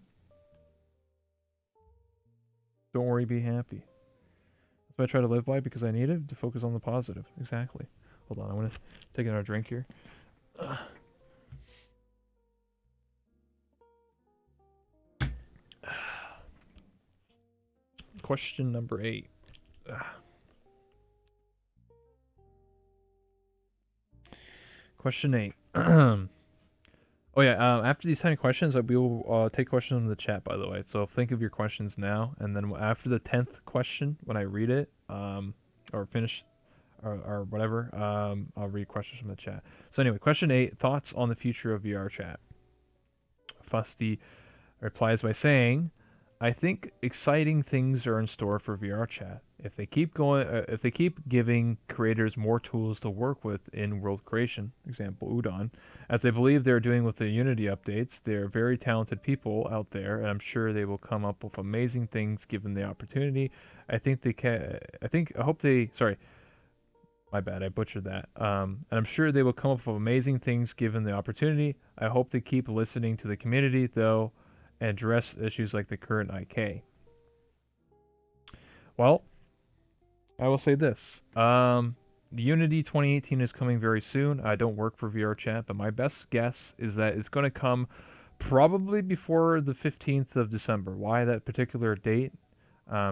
Don't worry, be happy. That's what I try to live by because I need it to focus on the positive. Exactly. Hold on, I want to take another drink here. Question number 8. Question 8. Oh yeah, after these 10 questions, we will take questions in the chat, by the way. So think of your questions now, and then after the 10th question, when I read it, or finish, or whatever, I'll read questions from the chat. So anyway, question 8, thoughts on the future of VR chat. Fusty replies by saying, I think exciting things are in store for VR chat. If they keep giving creators more tools to work with in world creation, example Udon, as they believe they're doing with the Unity updates, they're very talented people out there, and I'm sure they will come up with amazing things given the opportunity. I think they can. I hope they. Sorry, my bad. I butchered that. And I'm sure they will come up with amazing things given the opportunity. I hope they keep listening to the community though, and address issues like the current IK. Well, I will say this. Unity 2018 is coming very soon. I don't work for VR Chat, but my best guess is that it's going to come probably before the 15th of December. Why that particular date?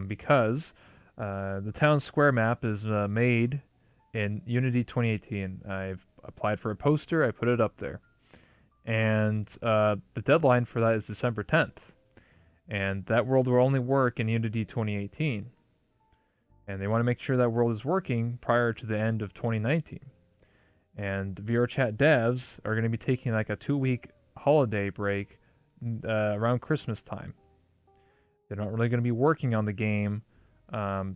Because the town square map is made in Unity 2018. I've applied for a poster. I put it up there. And the deadline for that is December 10th. And that world will only work in Unity 2018. And they want to make sure that world is working prior to the end of 2019. And VRChat devs are going to be taking like a 2-week holiday break around Christmas time. They're not really going to be working on the game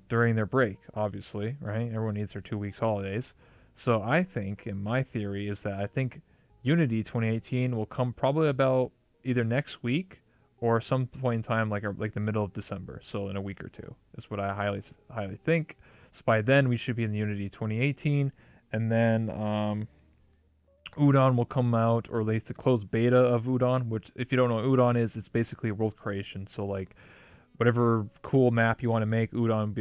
during their break, obviously, right? Everyone needs their 2 weeks holidays. So I think, and my theory is that I think Unity 2018 will come probably about either next week or some point in time, like the middle of December. So in a week or two is what I highly think. So by then we should be in Unity 2018, and then Udon will come out, or at least the closed beta of Udon. Which, if you don't know what Udon is, it's basically world creation. So like whatever cool map you want to make, Udon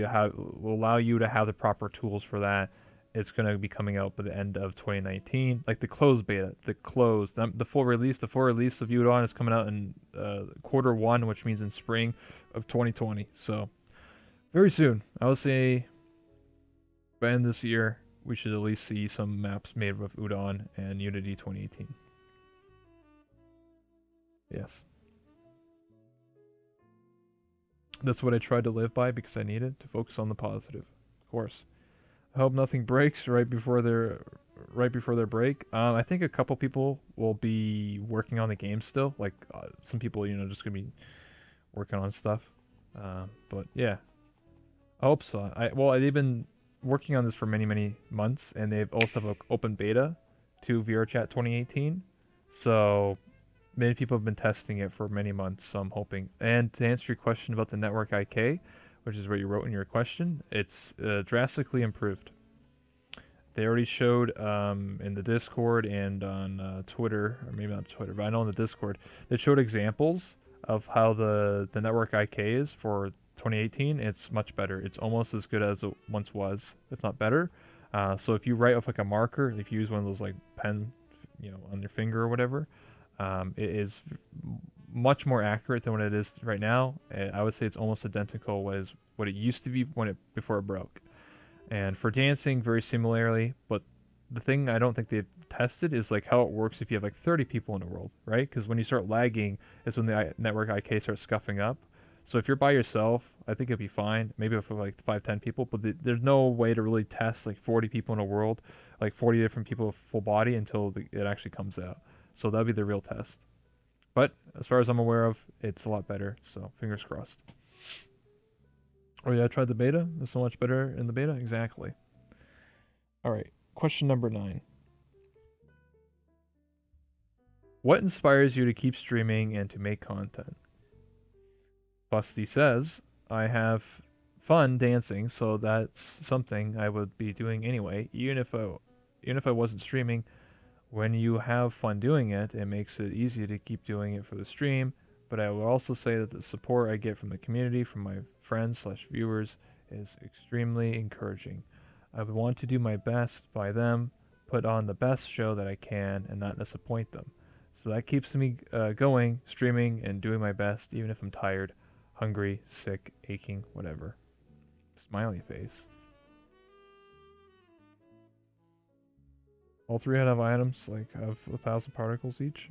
will allow you to have the proper tools for that. It's going to be coming out by the end of 2019, like the closed beta, the full release. The full release of Udon is coming out in Q1, which means in spring of 2020. So very soon. I would say by end this year, we should at least see some maps made with Udon and Unity 2018. Yes. That's what I tried to live by because I needed to focus on the positive. Of course. I hope nothing breaks right before their break. I think a couple people will be working on the game still. Like some people, just gonna be working on stuff. But yeah, I hope so. They've been working on this for many months, and they've also have an open beta to VRChat 2018. So many people have been testing it for many months. So I'm hoping. And to answer your question about the network IK, which is what you wrote in your question, it's drastically improved. They already showed in the Discord and on Twitter, or maybe not Twitter, but I know in the Discord, they showed examples of how the network IK is for 2018. It's much better. It's almost as good as it once was, if not better. So if you write with like a marker, if you use one of those like pen, on your finger or whatever, it is much more accurate than what it is right now. I would say it's almost identical as what it used to be before it broke. And for dancing, very similarly, but the thing I don't think they've tested is like how it works if you have like 30 people in a world, right? Because when you start lagging, is when the network IK starts scuffing up. So if you're by yourself, I think it'd be fine. Maybe for like 5-10 people, but there's no way to really test like 40 people in a world, like 40 different people with full body until it actually comes out. So that'd be the real test. But as far as I'm aware of, it's a lot better. So fingers crossed. Oh yeah, I tried the beta. It's so much better in the beta. Exactly. All right. Question number 9. What inspires you to keep streaming and to make content? Fusty says, I have fun dancing, so that's something I would be doing anyway, even if I wasn't streaming. When you have fun doing it, it makes it easy to keep doing it for the stream. But I will also say that the support I get from the community, from my friends/viewers, is extremely encouraging. I would want to do my best by them, put on the best show that I can, and not disappoint them. So that keeps me going, streaming, and doing my best, even if I'm tired, hungry, sick, aching, whatever. Smiley face. All three have items like have 1,000 particles each.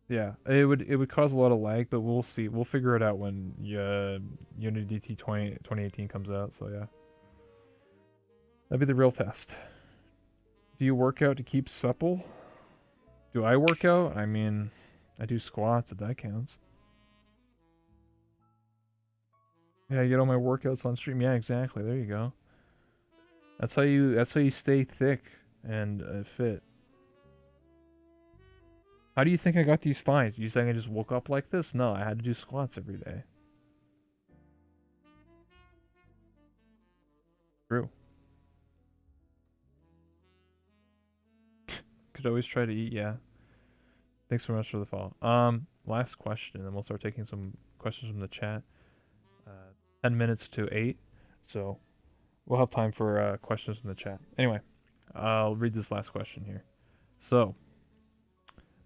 Yeah, it would cause a lot of lag, but we'll see. We'll figure it out when Unity DT 2018 comes out. So yeah, that'd be the real test. Do you work out to keep supple? Do I work out? I mean, I do squats if that counts. Yeah, I get all my workouts on stream. Yeah, exactly. There you go. That's how you stay thick and fit. How do you think I got these thighs? You think I just woke up like this? No, I had to do squats every day. True. Could always try to eat, yeah. Thanks so much for the follow. Last question, and we'll start taking some questions from the chat. 10 minutes to 8, so we'll have time for questions from the chat. Anyway, I'll read this last question here. So,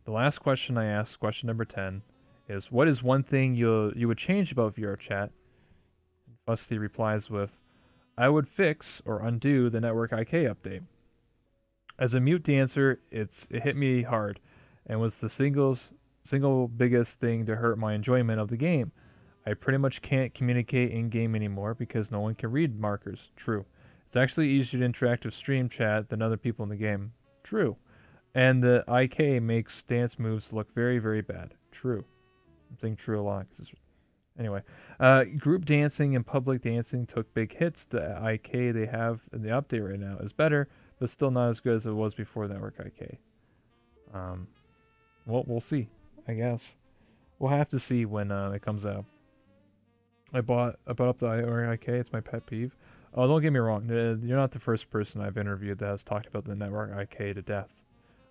the last question I asked, question number 10, is what is one thing you would change about VR chat? Fusty replies with, I would fix or undo the network IK update. As a mute dancer, it hit me hard, and was the single biggest thing to hurt my enjoyment of the game. I pretty much can't communicate in game anymore because no one can read markers. True. It's actually easier to interact with stream chat than other people in the game. True. And the IK makes dance moves look very, very bad. True. I'm saying true a lot. Anyway, group dancing and public dancing took big hits. The IK they have in the update right now is better, but still not as good as it was before Network IK. Well, we'll see. I guess we'll have to see when it comes out. I bought up the Network IK. It's my pet peeve. Oh, don't get me wrong. You're not the first person I've interviewed that has talked about the Network IK to death.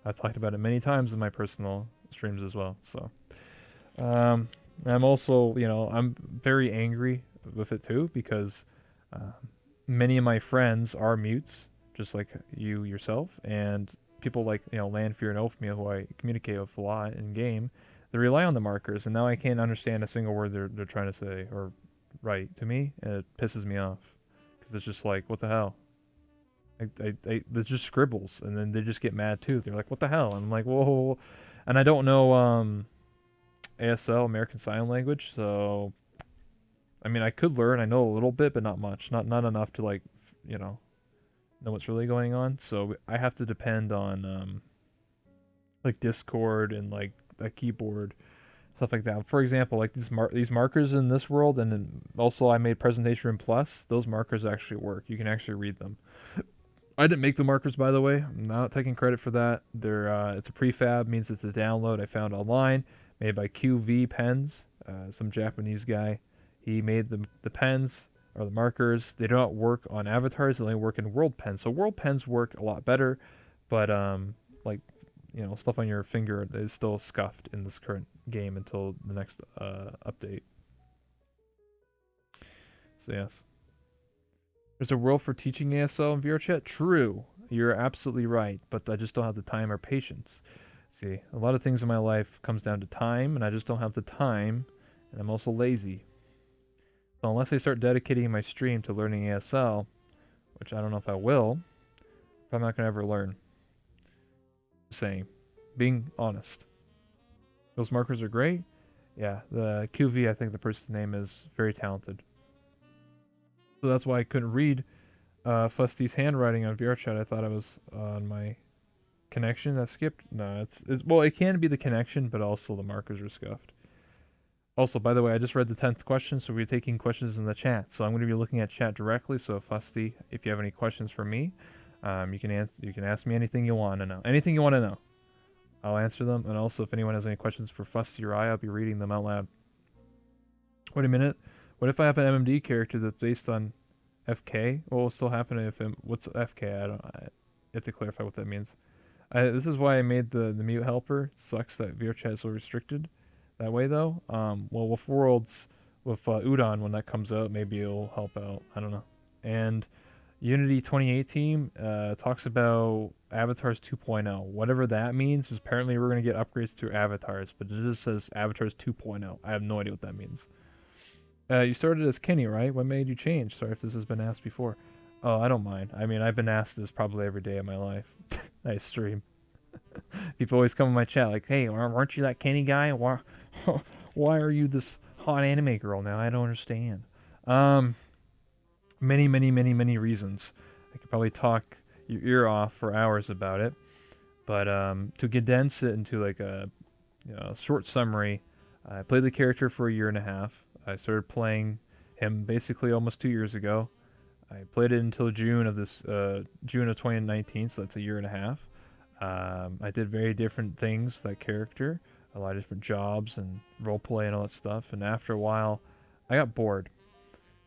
I've talked about it many times in my personal streams as well. So, I'm also, I'm very angry with it too because many of my friends are mutes, just like you yourself, and people like Landfear and Oathmeal, who I communicate with a lot in game. They rely on the markers, and now I can't understand a single word they're trying to say or write to me, and it pisses me off because it's just like, what the hell? There's just scribbles, and then they just get mad too. They're like, what the hell? And I'm like, whoa, and I don't know ASL, American Sign Language, so I mean I could learn. I know a little bit, but not much. Not enough to like, know what's really going on. So I have to depend on like Discord and like a keyboard, stuff like that. For example, like these markers in this world, and then also I made Presentation Room Plus. Those markers actually work. You can actually read them. I didn't make the markers, by the way. I'm not taking credit for that. It's a prefab, means it's a download I found online, made by QV Pens, some Japanese guy. He made the pens or the markers. They do not work on avatars. They only work in world pens. So world pens work a lot better, but like stuff on your finger is still scuffed in this current game until the next update. So yes. There's a world for teaching ASL in VR chat. True, you're absolutely right, but I just don't have the time or patience. See, a lot of things in my life comes down to time, and I just don't have the time, and I'm also lazy. So unless I start dedicating my stream to learning ASL, which I don't know if I will, I'm not gonna ever learn. Just saying, being honest. Those markers are great. Yeah, the QV, I think the person's name is very talented. So that's why I couldn't read Fusty's handwriting on VRChat. I thought I was on my connection that skipped. No, it's well, it can be the connection, but also the markers are scuffed. Also, by the way, I just read the 10th question, so we're taking questions in the chat. So I'm going to be looking at chat directly. So Fusty, if you have any questions for me, You can ask me anything you want to know. Anything you want to know, I'll answer them. And also, if anyone has any questions for Fusty or I'll be reading them out loud. Wait a minute. What if I have an MMD character that's based on FK? What will still happen if what's FK? I have to clarify what that means. This is why I made the mute helper. Sucks that VRChat is so restricted. That way though, well with Worlds, with Udon when that comes out, maybe it'll help out. I don't know. And Unity 2018 talks about Avatars 2.0. Whatever that means, because apparently we're going to get upgrades to Avatars, but it just says Avatars 2.0. I have no idea what that means. You started as Kenny, right? What made you change? Sorry if this has been asked before. Oh, I don't mind. I mean, I've been asked this probably every day of my life. I stream. People always come in my chat like, "Hey, aren't you that Kenny guy? Why, why are you this hot anime girl now? I don't understand." Um, many reasons. I could probably talk your ear off for hours about it, but to condense it into like a short summary, I played the character for a year and a half. I started playing him basically almost 2 years ago. I played it until June of 2019, so that's a year and a half. I did very different things with that character, a lot of different jobs and roleplay and all that stuff. And after a while, I got bored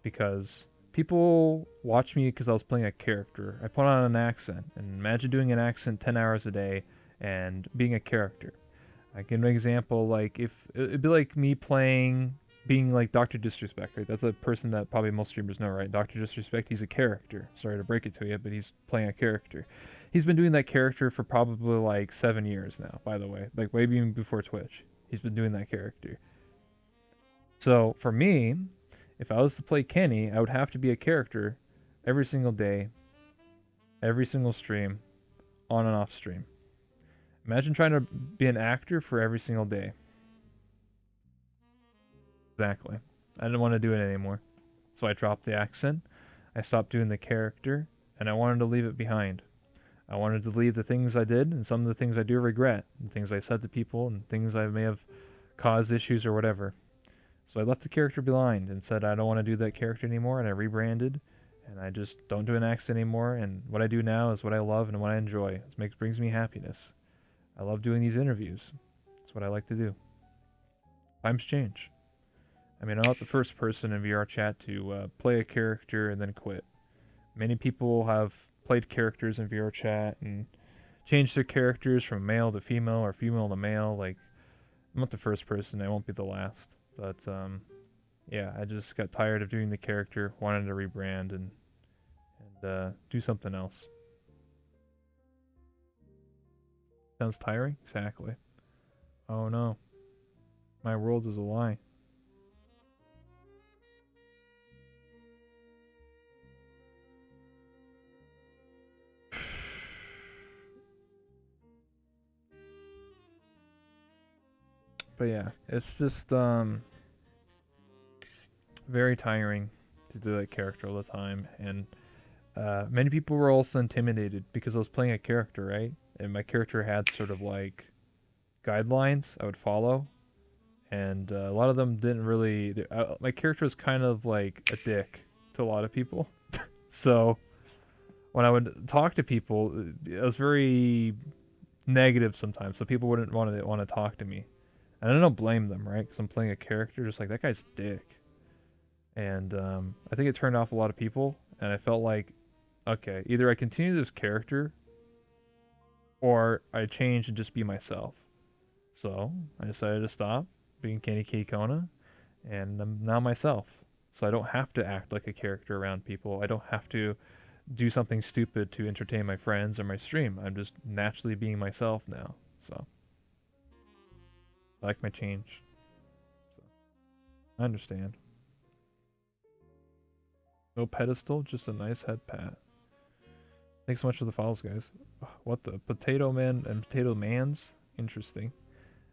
because people watch me because I was playing a character. I put on an accent, and imagine doing an accent 10 hours a day and being a character. I give an example, like if it'd be like me being like Dr. Disrespect, right? That's a person that probably most streamers know, right? Dr. Disrespect, he's a character. Sorry to break it to you, but he's playing a character. He's been doing that character for probably like 7 years now, by the way. Like way even before Twitch. He's been doing that character. So for me, if I was to play Kenny, I would have to be a character every single day, every single stream, on and off stream. Imagine trying to be an actor for every single day. Exactly. I didn't want to do it anymore. So I dropped the accent, I stopped doing the character, and I wanted to leave it behind. I wanted to leave the things I did and some of the things I do regret, and things I said to people and things I may have caused issues or whatever. So I left the character behind and said I don't want to do that character anymore, and I rebranded, and I just don't do an accent anymore, and what I do now is what I love and what I enjoy. It brings me happiness. I love doing these interviews. It's what I like to do. Times change. I mean, I'm not the first person in VR chat to play a character and then quit. Many people have played characters in VR chat and changed their characters from male to female or female to male. Like, I'm not the first person. I won't be the last. But yeah, I just got tired of doing the character, wanted to rebrand and do something else. Sounds tiring? Exactly. Oh no, my world is a lie. But yeah, it's just very tiring to do that character all the time, and many people were also intimidated because I was playing a character, right? And my character had sort of like guidelines I would follow, and a lot of them didn't really. My character was kind of like a dick to a lot of people, so when I would talk to people, it was very negative sometimes. So people wouldn't want to talk to me, and I don't blame them, right? Because I'm playing a character, just like that guy's a dick. And I think it turned off a lot of people, and I felt like, okay, either I continue this character or I change and just be myself. So I decided to stop being Kenny K Kona, and I'm now myself. So I don't have to act like a character around people. I don't have to do something stupid to entertain my friends or my stream. I'm just naturally being myself now. So I like my change. So I understand. No pedestal, just a nice head pat. Thanks so much for the follows, guys. What the? Potato Man and Potato Mans? Interesting.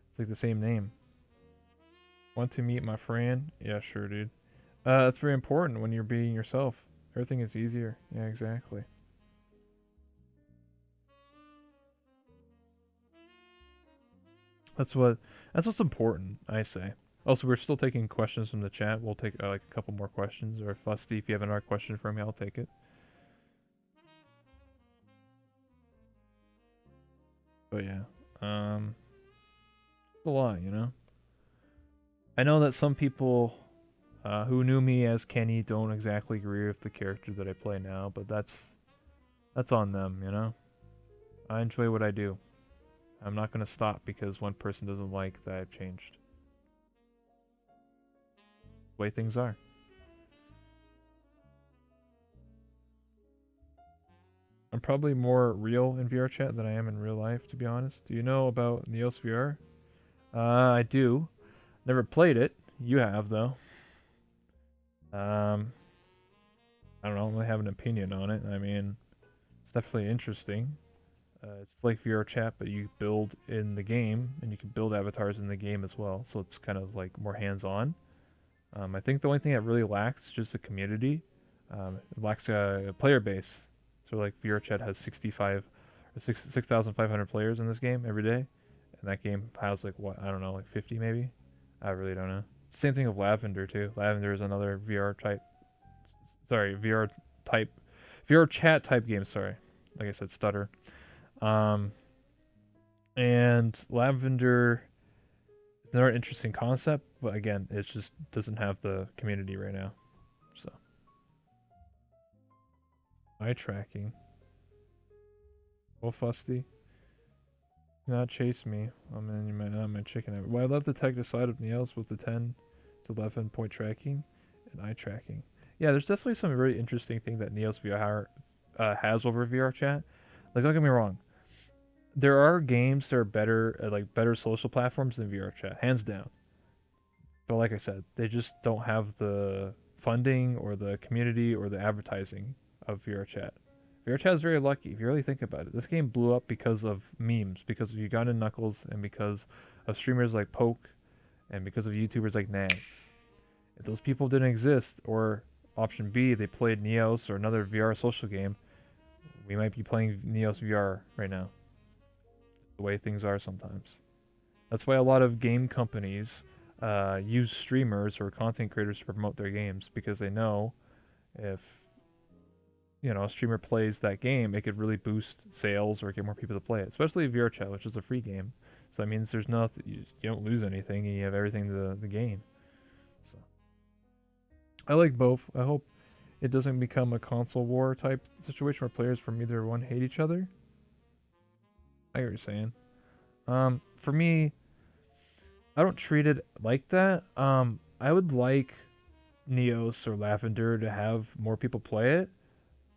It's like the same name. Want to meet my friend? Yeah, sure, dude. That's very important when you're being yourself. Everything is easier. Yeah, exactly. That's what. That's what's important. I say. Also, we're still taking questions from the chat. We'll take like a couple more questions. Or Fusty, if you have another question for me, I'll take it. But yeah, it's a lot, you know. I know that some people who knew me as Kenny don't exactly agree with the character that I play now, but that's on them, you know. I enjoy what I do. I'm not gonna stop because one person doesn't like that I've changed. The way things are. I'm probably more real in VR chat than I am in real life, to be honest. Do you know about Neos VR? I do. Never played it. You have though. Um, I don't know. I don't really have an opinion on it. I mean, it's definitely interesting. It's like VR chat, but you build in the game, and you can build avatars in the game as well. So it's kind of like more hands-on. I think the only thing that really lacks is just a community. It lacks a player base. So like VR chat has 65 or 6,500 players in this game every day, and that game has like what, I don't know, like 50 maybe. I really don't know. Same thing with Lavender too. Lavender is another VR type. Sorry, type, VR chat type game. Sorry, like I said, stutter. Um, and Lavender is another interesting concept, but again, it just doesn't have the community right now. So eye tracking. Well, Fusty, not chase me. I'm a chicken. Well, I love the technical side of Neos with the 10 to 11 point tracking and eye tracking. Yeah, there's definitely some very interesting thing that Neos VR has over VR chat. Like, don't get me wrong, there are games that are better, like better social platforms than VR chat, hands down. But like I said, they just don't have the funding or the community or the advertising of VR chat. VR chat is very lucky if you really think about it. This game blew up because of memes, because of Ugandan Knuckles, and because of streamers like Poke, and because of YouTubers like Nags. If those people didn't exist, or option B, they played Neos or another VR social game, we might be playing Neos VR right now. The way things are sometimes. That's why a lot of game companies use streamers or content creators to promote their games because they know if a streamer plays that game, it could really boost sales or get more people to play it. Especially VR Chat, which is a free game, so that means there's nothing, you don't lose anything, and you have everything to gain. So I like both. I hope it doesn't become a console war type situation where players from either one hate each other. I get what you're saying. For me, I don't treat it like that. I would like Neos or Lavender to have more people play it,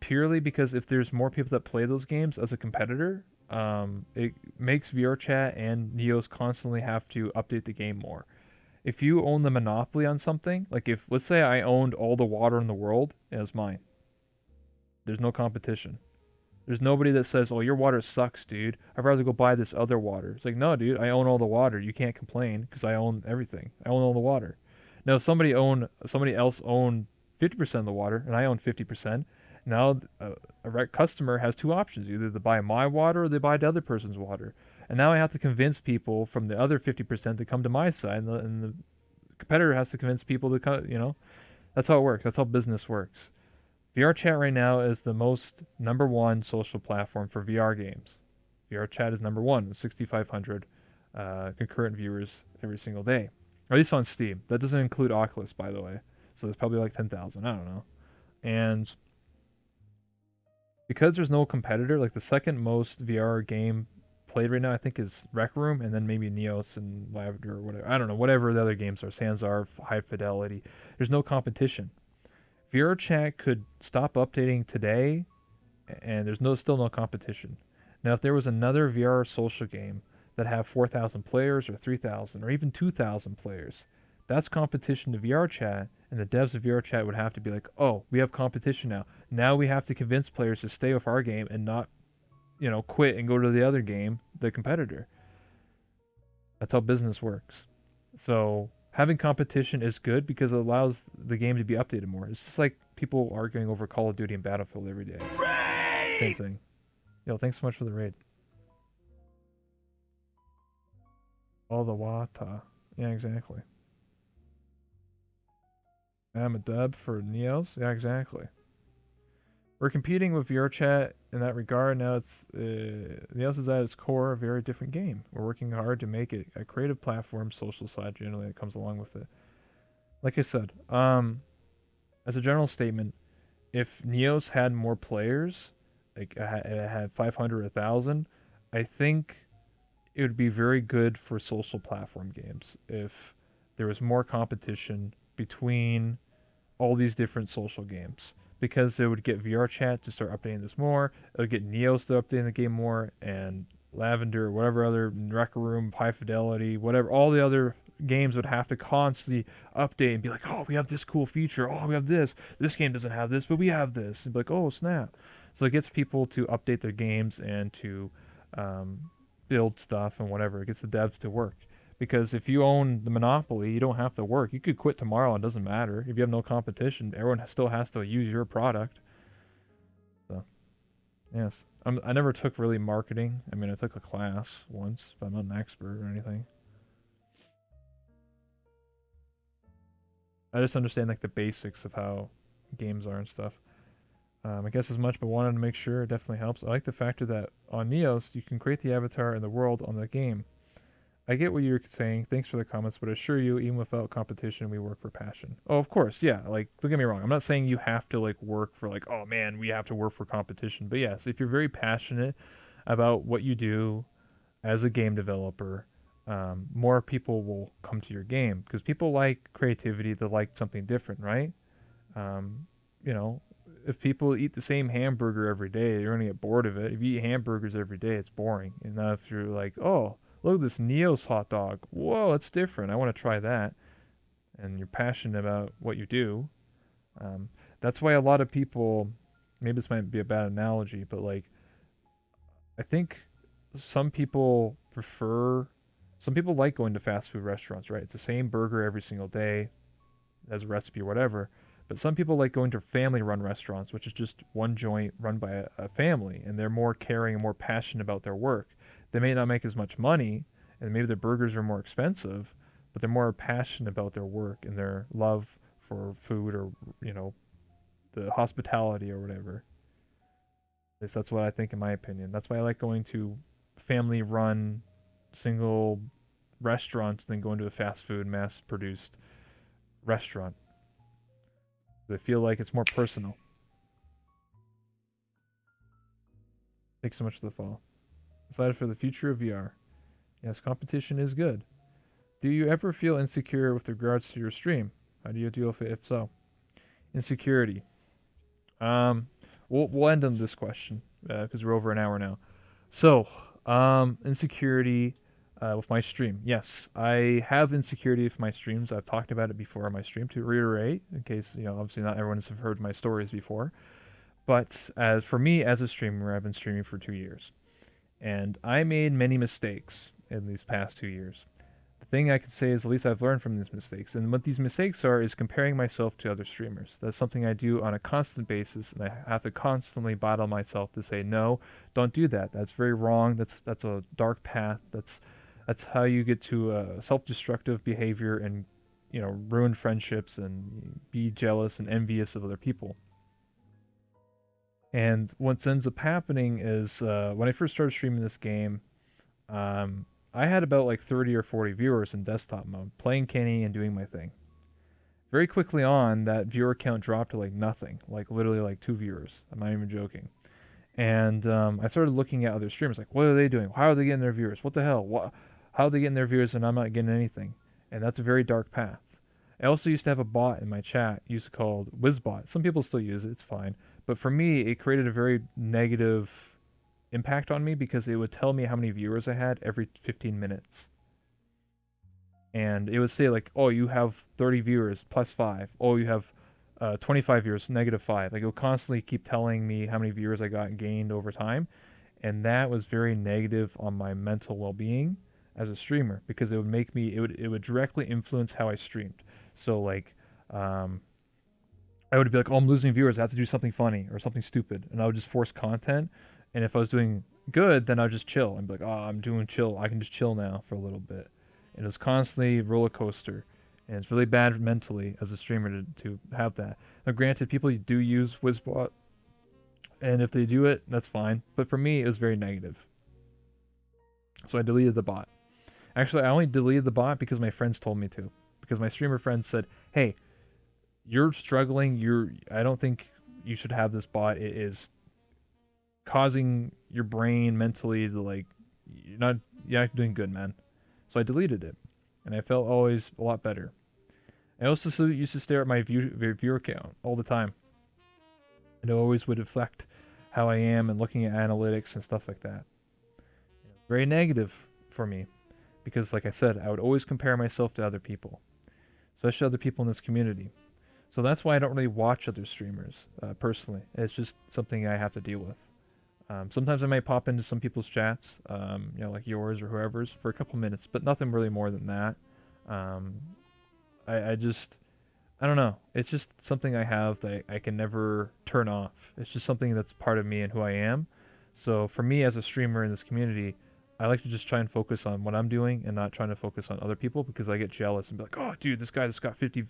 purely because if there's more people that play those games as a competitor, it makes VRChat and Neos constantly have to update the game more. If you own the monopoly on something, like if let's say I owned all the water in the world and it's mine, there's no competition. There's nobody that says, "Oh, your water sucks, dude. I'd rather go buy this other water." It's like, no, dude, I own all the water. You can't complain because I own everything. I own all the water. Now, if somebody else owned 50% of the water, and I own 50%. Now, a customer has two options: either they buy my water or they buy the other person's water. And now I have to convince people from the other 50% to come to my side, and the competitor has to convince people to come. That's how it works. That's how business works. VR Chat right now is the most number one social platform for VR games. VR Chat is number one with 6,500 concurrent viewers every single day, or at least on Steam. That doesn't include Oculus, by the way. So there's probably like 10,000. I don't know. And because there's no competitor, like the second most VR game played right now, I think is Rec Room, and then maybe Neos and Lavender or whatever. I don't know. Whatever the other games are, Sanzar, High Fidelity. There's no competition. VRChat could stop updating today, and there's still no competition. Now, if there was another VR social game that have 4,000 players or 3,000 or even 2,000 players, that's competition to VRChat, and the devs of VRChat would have to be like, "Oh, we have competition now. Now we have to convince players to stay with our game and not, quit and go to the other game, the competitor." That's how business works. So having competition is good because it allows the game to be updated more. It's just like people arguing over Call of Duty and Battlefield every day. Same thing. Yo, thanks so much for the raid. All the Wata. Yeah, exactly. I'm a dub for Neos. Yeah, exactly. We're competing with VRChat in that regard, now it's Neos is at its core a very different game. We're working hard to make it a creative platform, social side generally that comes along with it. Like I said, as a general statement, if Neos had more players, like it had 500, 1,000, I think it would be very good for social platform games if there was more competition between all these different social games because it would get VR chat to start updating this more. It would get Neos to update the game more, and Lavender, whatever other Rec Room, High Fidelity, whatever, all the other games would have to constantly update and be like, oh, we have this cool feature. Oh, we have this. This game doesn't have this, but we have this. And be like, oh, snap. So it gets people to update their games and to build stuff and whatever. It gets the devs to work. Because if you own the monopoly, you don't have to work. You could quit tomorrow. It doesn't matter. If you have no competition, everyone still has to use your product. So, yes. I never took really marketing. I mean, I took a class once, but I'm not an expert or anything. I just understand like the basics of how games are and stuff. I guess as much, but wanted to make sure it definitely helps. I like the factor that on Neos, you can create the avatar and the world on the game. I get what you're saying. Thanks for the comments, but I assure you, even without competition, we work for passion. Oh, of course, yeah. Like, don't get me wrong. I'm not saying you have to like work for like, oh man, we have to work for competition. But yes, if you're very passionate about what you do as a game developer, more people will come to your game because people like creativity. They like something different, right? Um, you know, if people eat the same hamburger every day, you're gonna get bored of it. If you eat hamburgers every day, it's boring. And now if you're like, oh, look at this Neos hot dog. Whoa, it's different. I want to try that. And you're passionate about what you do. That's why a lot of people, maybe this might be a bad analogy, but like, I think some people prefer, some people like going to fast food restaurants, right? It's the same burger every single day as a recipe or whatever. But some people like going to family run restaurants, which is just one joint run by a family, and they're more caring and more passionate about their work. They may not make as much money, and maybe their burgers are more expensive, but they're more passionate about their work and their love for food or, you know, the hospitality or whatever. At least that's what I think in my opinion. That's why I like going to family run single restaurants than going to a fast food mass produced restaurant. They feel like it's more personal. Thanks so much for the follow. Excited for the future of VR. Yes, competition is good. Do you ever feel insecure with regards to your stream? How do you deal with it if so? Insecurity. Um, we'll end on this question because we're over an hour now. So, insecurity with my stream. Yes, I have insecurity with my streams. I've talked about it before on my stream. To reiterate, in case you know, obviously not everyone has heard my stories before. But as for me as a streamer, I've been streaming for 2 years, and I made many mistakes in these past 2 years. The thing I could say is at least I've learned from these mistakes. And what these mistakes are is comparing myself to other streamers. That's something I do on a constant basis, and I have to constantly battle myself to say, no, don't do that. That's very wrong. That's a dark path. That's how you get to self-destructive behavior and ruin friendships and be jealous and envious of other people. And what ends up happening is when I first started streaming this game, um, I had about like 30 or 40 viewers in desktop mode, playing Kenny and doing my thing. Very quickly on, that viewer count dropped to like nothing, like literally like 2 viewers. I'm not even joking. And I started looking at other streamers, like, what are they doing? How are they getting their viewers? What the hell? How are they getting their viewers and I'm not getting anything? And that's a very dark path. I also used to have a bot in my chat, used to called WizBot. Some people still use it, it's fine. But for me, it created a very negative impact on me because it would tell me how many viewers I had every 15 minutes. And it would say like, oh, you have 30 viewers plus 5. Oh, you have 25 viewers, negative 5. Like it would constantly keep telling me how many viewers I got gained over time. And that was very negative on my mental well-being as a streamer because it would make me, it would directly influence how I streamed. So like, I would be like, oh, I'm losing viewers. I have to do something funny or something stupid. And I would just force content. And if I was doing good, then I'd just chill. I'd be like, oh, I'm doing chill. I can just chill now for a little bit. And it's constantly roller coaster. And it's really bad mentally as a streamer to have that. Now, granted, people do use WizBot And if they do it, that's fine. But for me, it was very negative. So I deleted the bot. Actually, I only deleted the bot because my friends told me to. Because my streamer friends said, "Hey, you're struggling. I don't think you should have this bot. It is causing your brain mentally to like you're not doing good, man." So I deleted it, and I felt always a lot better. I also used to stare at my viewer count all the time, and it always would affect how I am and looking at analytics and stuff like that. Very negative for me because, like I said, I would always compare myself to other people, especially other people in this community. So that's why I don't really watch other streamers personally. It's just something I have to deal with. Sometimes I might pop into some people's chats, like yours or whoever's, for a couple minutes, but nothing really more than that. Um, I just, I don't know. It's just something I have that I can never turn off. It's just something that's part of me and who I am. So for me as a streamer in this community, I like to just try and focus on what I'm doing and not trying to focus on other people because I get jealous and be like, oh, dude, this guy just got 50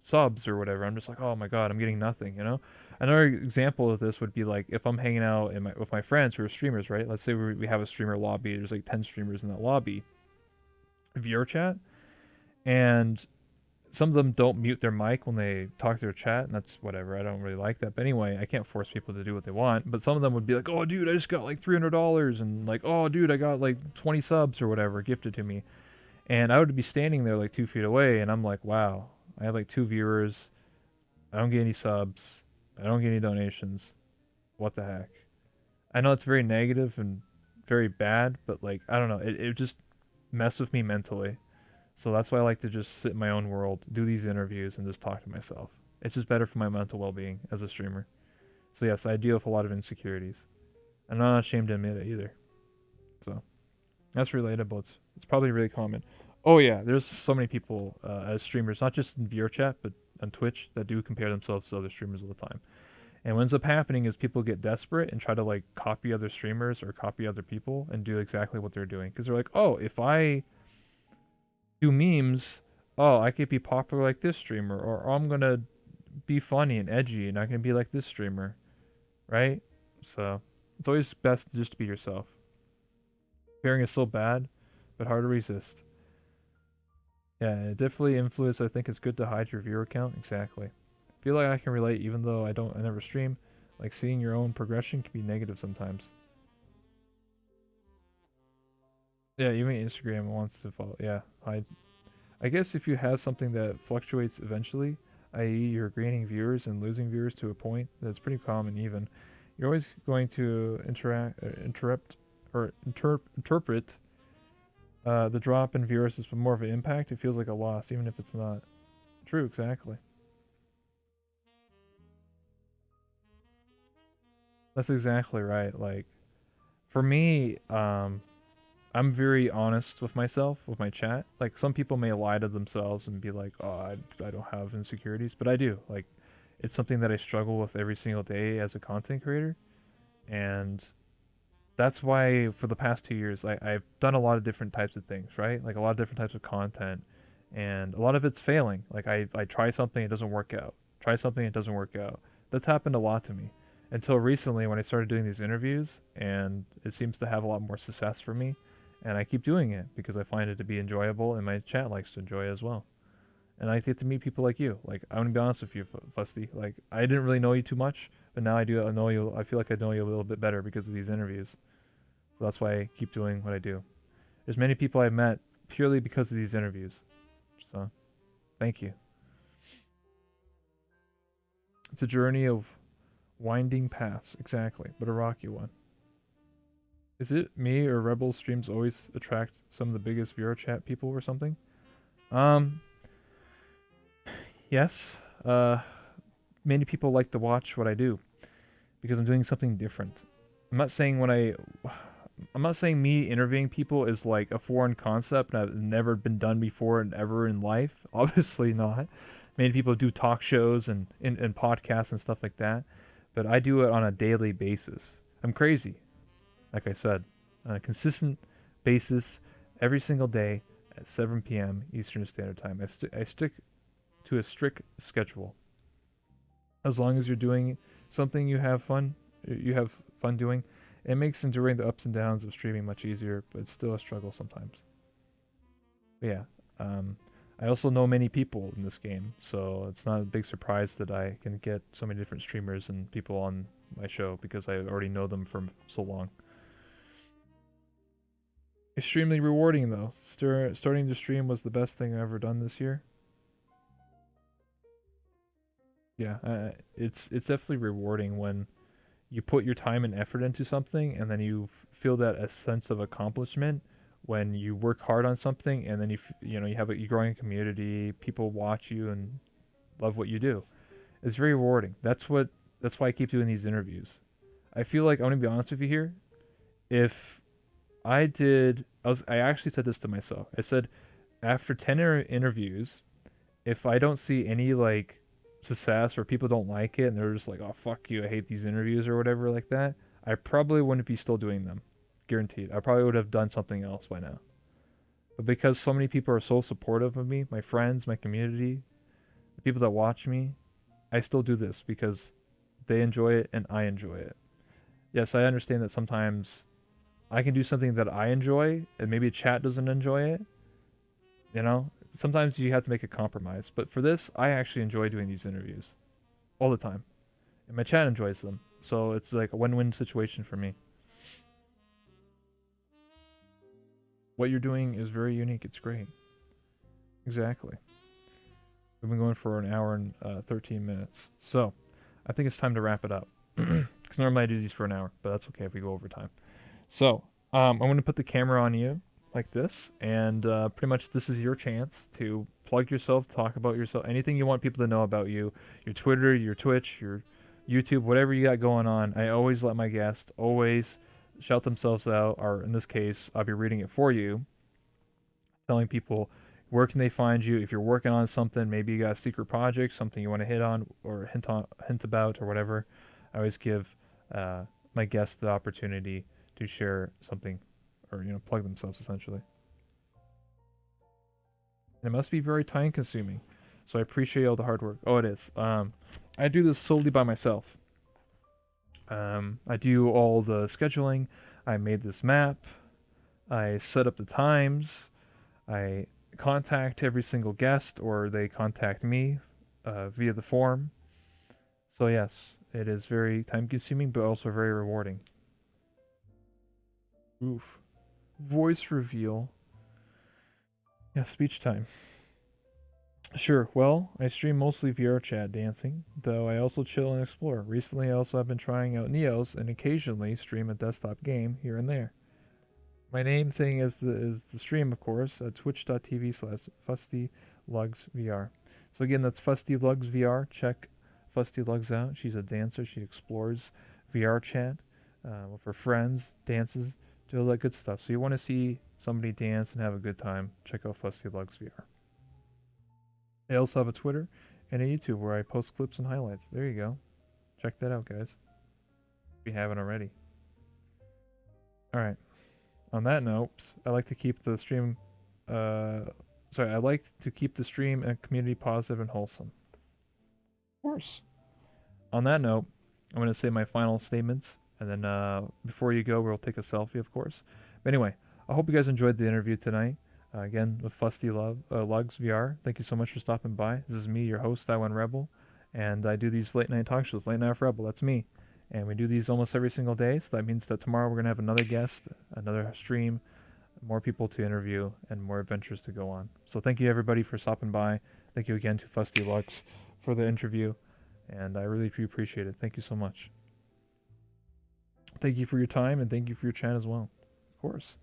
subs or whatever. I'm just like, oh my God, I'm getting nothing, you know? Another example of this would be like if I'm hanging out with my friends who are streamers, right? Let's say we have a streamer lobby. There's like 10 streamers in that lobby, viewer chat, and some of them don't mute their mic when they talk to their chat, and that's whatever. I don't really like that. But anyway, I can't force people to do what they want. But some of them would be like, "Oh, dude, I just got like $300," and like, "Oh, dude, I got like 20 subs or whatever gifted to me," and I would be standing there like 2 feet away, and I'm like, "Wow, I have like 2 viewers. I don't get any subs. I don't get any donations. What the heck?" I know it's very negative and very bad, but like, I don't know. It just messed with me mentally. So that's why I like to just sit in my own world, do these interviews, and just talk to myself. It's just better for my mental well-being as a streamer. So yes, I deal with a lot of insecurities. I'm not ashamed to admit it either. So that's relatable. It's probably really common. Oh yeah, there's so many people as streamers, not just in viewer chat, but on Twitch, that do compare themselves to other streamers all the time. And what ends up happening is people get desperate and try to like copy other streamers or copy other people and do exactly what they're doing because they're like, oh, if I do memes, oh, I could be popular like this streamer, or oh, I'm gonna be funny and edgy, and I can be like this streamer, right? So it's always best just to be yourself. Pairing is so bad, but hard to resist. Yeah, it definitely influence. I think it's good to hide your viewer count. Exactly. Feel like I can relate, even though I never stream. Like seeing your own progression can be negative sometimes. Yeah, even Instagram wants to follow. Yeah, hide. I guess if you have something that fluctuates eventually, i.e., you're gaining viewers and losing viewers to a point, that's pretty common even. You're always going to interpret the drop in viewers as more of an impact. It feels like a loss, even if it's not. True, exactly. That's exactly right. Like, for me, I'm very honest with myself, with my chat. Like some people may lie to themselves and be like, "Oh, I don't have insecurities," but I do. Like, it's something that I struggle with every single day as a content creator, and that's why for the past 2 years, I've done a lot of different types of things, right? Like a lot of different types of content, and a lot of it's failing. Like I try something, it doesn't work out. Try something, it doesn't work out. That's happened a lot to me until recently when I started doing these interviews, and it seems to have a lot more success for me. And I keep doing it because I find it to be enjoyable, and my chat likes to enjoy it as well. And I get to meet people like you. Like I'm gonna be honest with you, Fusty. Like I didn't really know you too much, but now I do. I know you. I feel like I know you a little bit better because of these interviews. So that's why I keep doing what I do. There's many people I've met purely because of these interviews. So thank you. It's a journey of winding paths, exactly, but a rocky one. Is it me or Rebel streams always attract some of the biggest viewer chat people or something? Um, yes. Many people like to watch what I do because I'm doing something different. I'm not saying when I I'm not saying me interviewing people is like a foreign concept and I've never been done before and ever in life. Obviously not. Many people do talk shows and podcasts and stuff like that, but I do it on a daily basis. I'm crazy, like I said, on a consistent basis every single day at 7 p.m. Eastern Standard Time. I stick to a strict schedule. As long as you're doing something you have fun, you have fun doing. It makes enduring the ups and downs of streaming much easier, but it's still a struggle sometimes. But yeah, um, I also know many people in this game, so it's not a big surprise that I can get so many different streamers and people on my show because I already know them for so long. Extremely rewarding though. Starting to stream was the best thing I've ever done this year. Yeah, it's definitely rewarding when you put your time and effort into something and then you feel that a sense of accomplishment when you work hard on something and then you know you have a you growing community, people watch you and love what you do. It's very rewarding. That's why I keep doing these interviews. I feel like I'm gonna be honest with you here. If I actually said this to myself. I said after 10 interviews, if I don't see any like success or people don't like it and they're just like, "Oh fuck you, I hate these interviews" or whatever like that, I probably wouldn't be still doing them. Guaranteed. I probably would have done something else by now. But because so many people are so supportive of me, my friends, my community, the people that watch me, I still do this because they enjoy it and I enjoy it. Yes, I understand that sometimes I can do something that I enjoy and maybe chat doesn't enjoy it. You know, sometimes you have to make a compromise. But for this, I actually enjoy doing these interviews all the time, and my chat enjoys them. So it's like a win-win situation for me. What you're doing is very unique. It's great. Exactly. We've been going for an hour and 13 minutes. So I think it's time to wrap it up. Because normally I do these for an hour, but that's okay if we go over time. So I'm going to put the camera on you like this, and pretty much this is your chance to plug yourself, talk about yourself, anything you want people to know about you, your Twitter, your Twitch, your YouTube, whatever you got going on. I always let my guests always shout themselves out, or in this case, I'll be reading it for you, telling people where can they find you if you're working on something. Maybe you got a secret project, something you want to hit on or hint about or whatever. I always give my guests the opportunity to share something or plug themselves essentially. And it must be very time consuming. So I appreciate all the hard work. Oh, it is. I do this solely by myself. I do all the scheduling. I made this map. I set up the times. I contact every single guest, or they contact me via the form. So yes, it is very time consuming, but also very rewarding. Oof. Voice reveal. Yeah, speech time. Sure. Well, I stream mostly VR chat dancing, though I also chill and explore. Recently, I also have been trying out Neos and occasionally stream a desktop game here and there. My name thing is the stream, of course, at twitch.tv/FustyLugsVR. So again, that's FustyLugsVR. Check FustyLugs out. She's a dancer. She explores VR chat with her friends, dances, do all that good stuff. So you want to see somebody dance and have a good time, check out FustyLugsVR. I also have a Twitter and a YouTube where I post clips and highlights. There you go. Check that out, guys. If you haven't already. All right. On that note, I like to keep the stream. I like to keep the stream and community positive and wholesome. Of course. On that note, I'm going to say my final statements, and then before you go, we'll take a selfie, of course. But anyway, I hope you guys enjoyed the interview tonight. Again, with Lugs VR. Thank you so much for stopping by. This is me, your host, Taiwan Rebel, and I do these late night talk shows. Late Night with Rebel, that's me. And we do these almost every single day, so that means that tomorrow we're going to have another guest, another stream, more people to interview, and more adventures to go on. So thank you everybody for stopping by. Thank you again to FustyLugs for the interview, and I really appreciate it. Thank you so much. Thank you for your time, and thank you for your chat as well. Of course.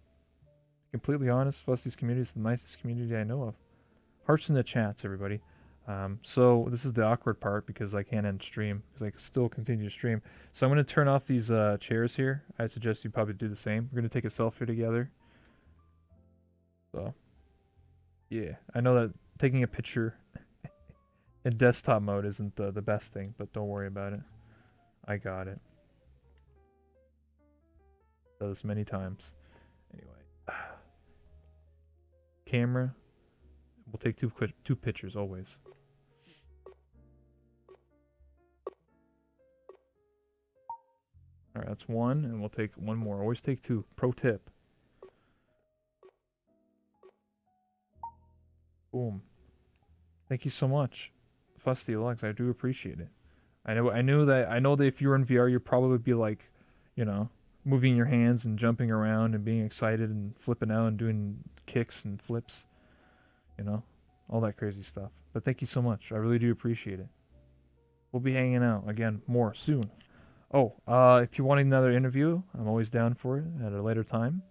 Completely honest, Fusty's community is the nicest community I know of. Hearts in the chats, everybody. So this is the awkward part because I can't end stream because I still continue to stream. So I'm going to turn off these chairs here. I suggest you probably do the same. We're going to take a selfie together. So yeah, I know that taking a picture in desktop mode isn't the best thing, but don't worry about it. I got it. Done this many times. Anyway, camera. We'll take two pictures always. That's one, and we'll take one more. Always take two. Pro tip. Boom. Thank you so much, FustyLugs. I do appreciate it. I know that if you were in VR, you'd probably be like, you know, moving your hands and jumping around and being excited and flipping out and doing kicks and flips, you know, all that crazy stuff. But thank you so much. I really do appreciate it. We'll be hanging out again more soon. Oh, if you want another interview, I'm always down for it at a later time.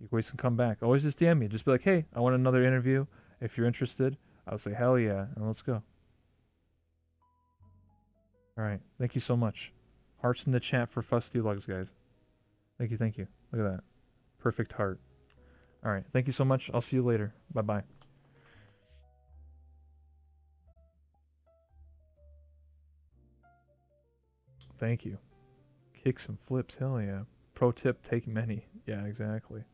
You always can come back. Always just DM me. Just be like, hey, I want another interview. If you're interested, I'll say hell yeah, and let's go. All right. Thank you so much. Hearts in the chat for FustyLugs, guys. Thank you, thank you. Look at that. Perfect heart. All right. Thank you so much. I'll see you later. Bye bye. Thank you. Kicks and flips. Hell yeah. Pro tip: take many. Yeah, exactly.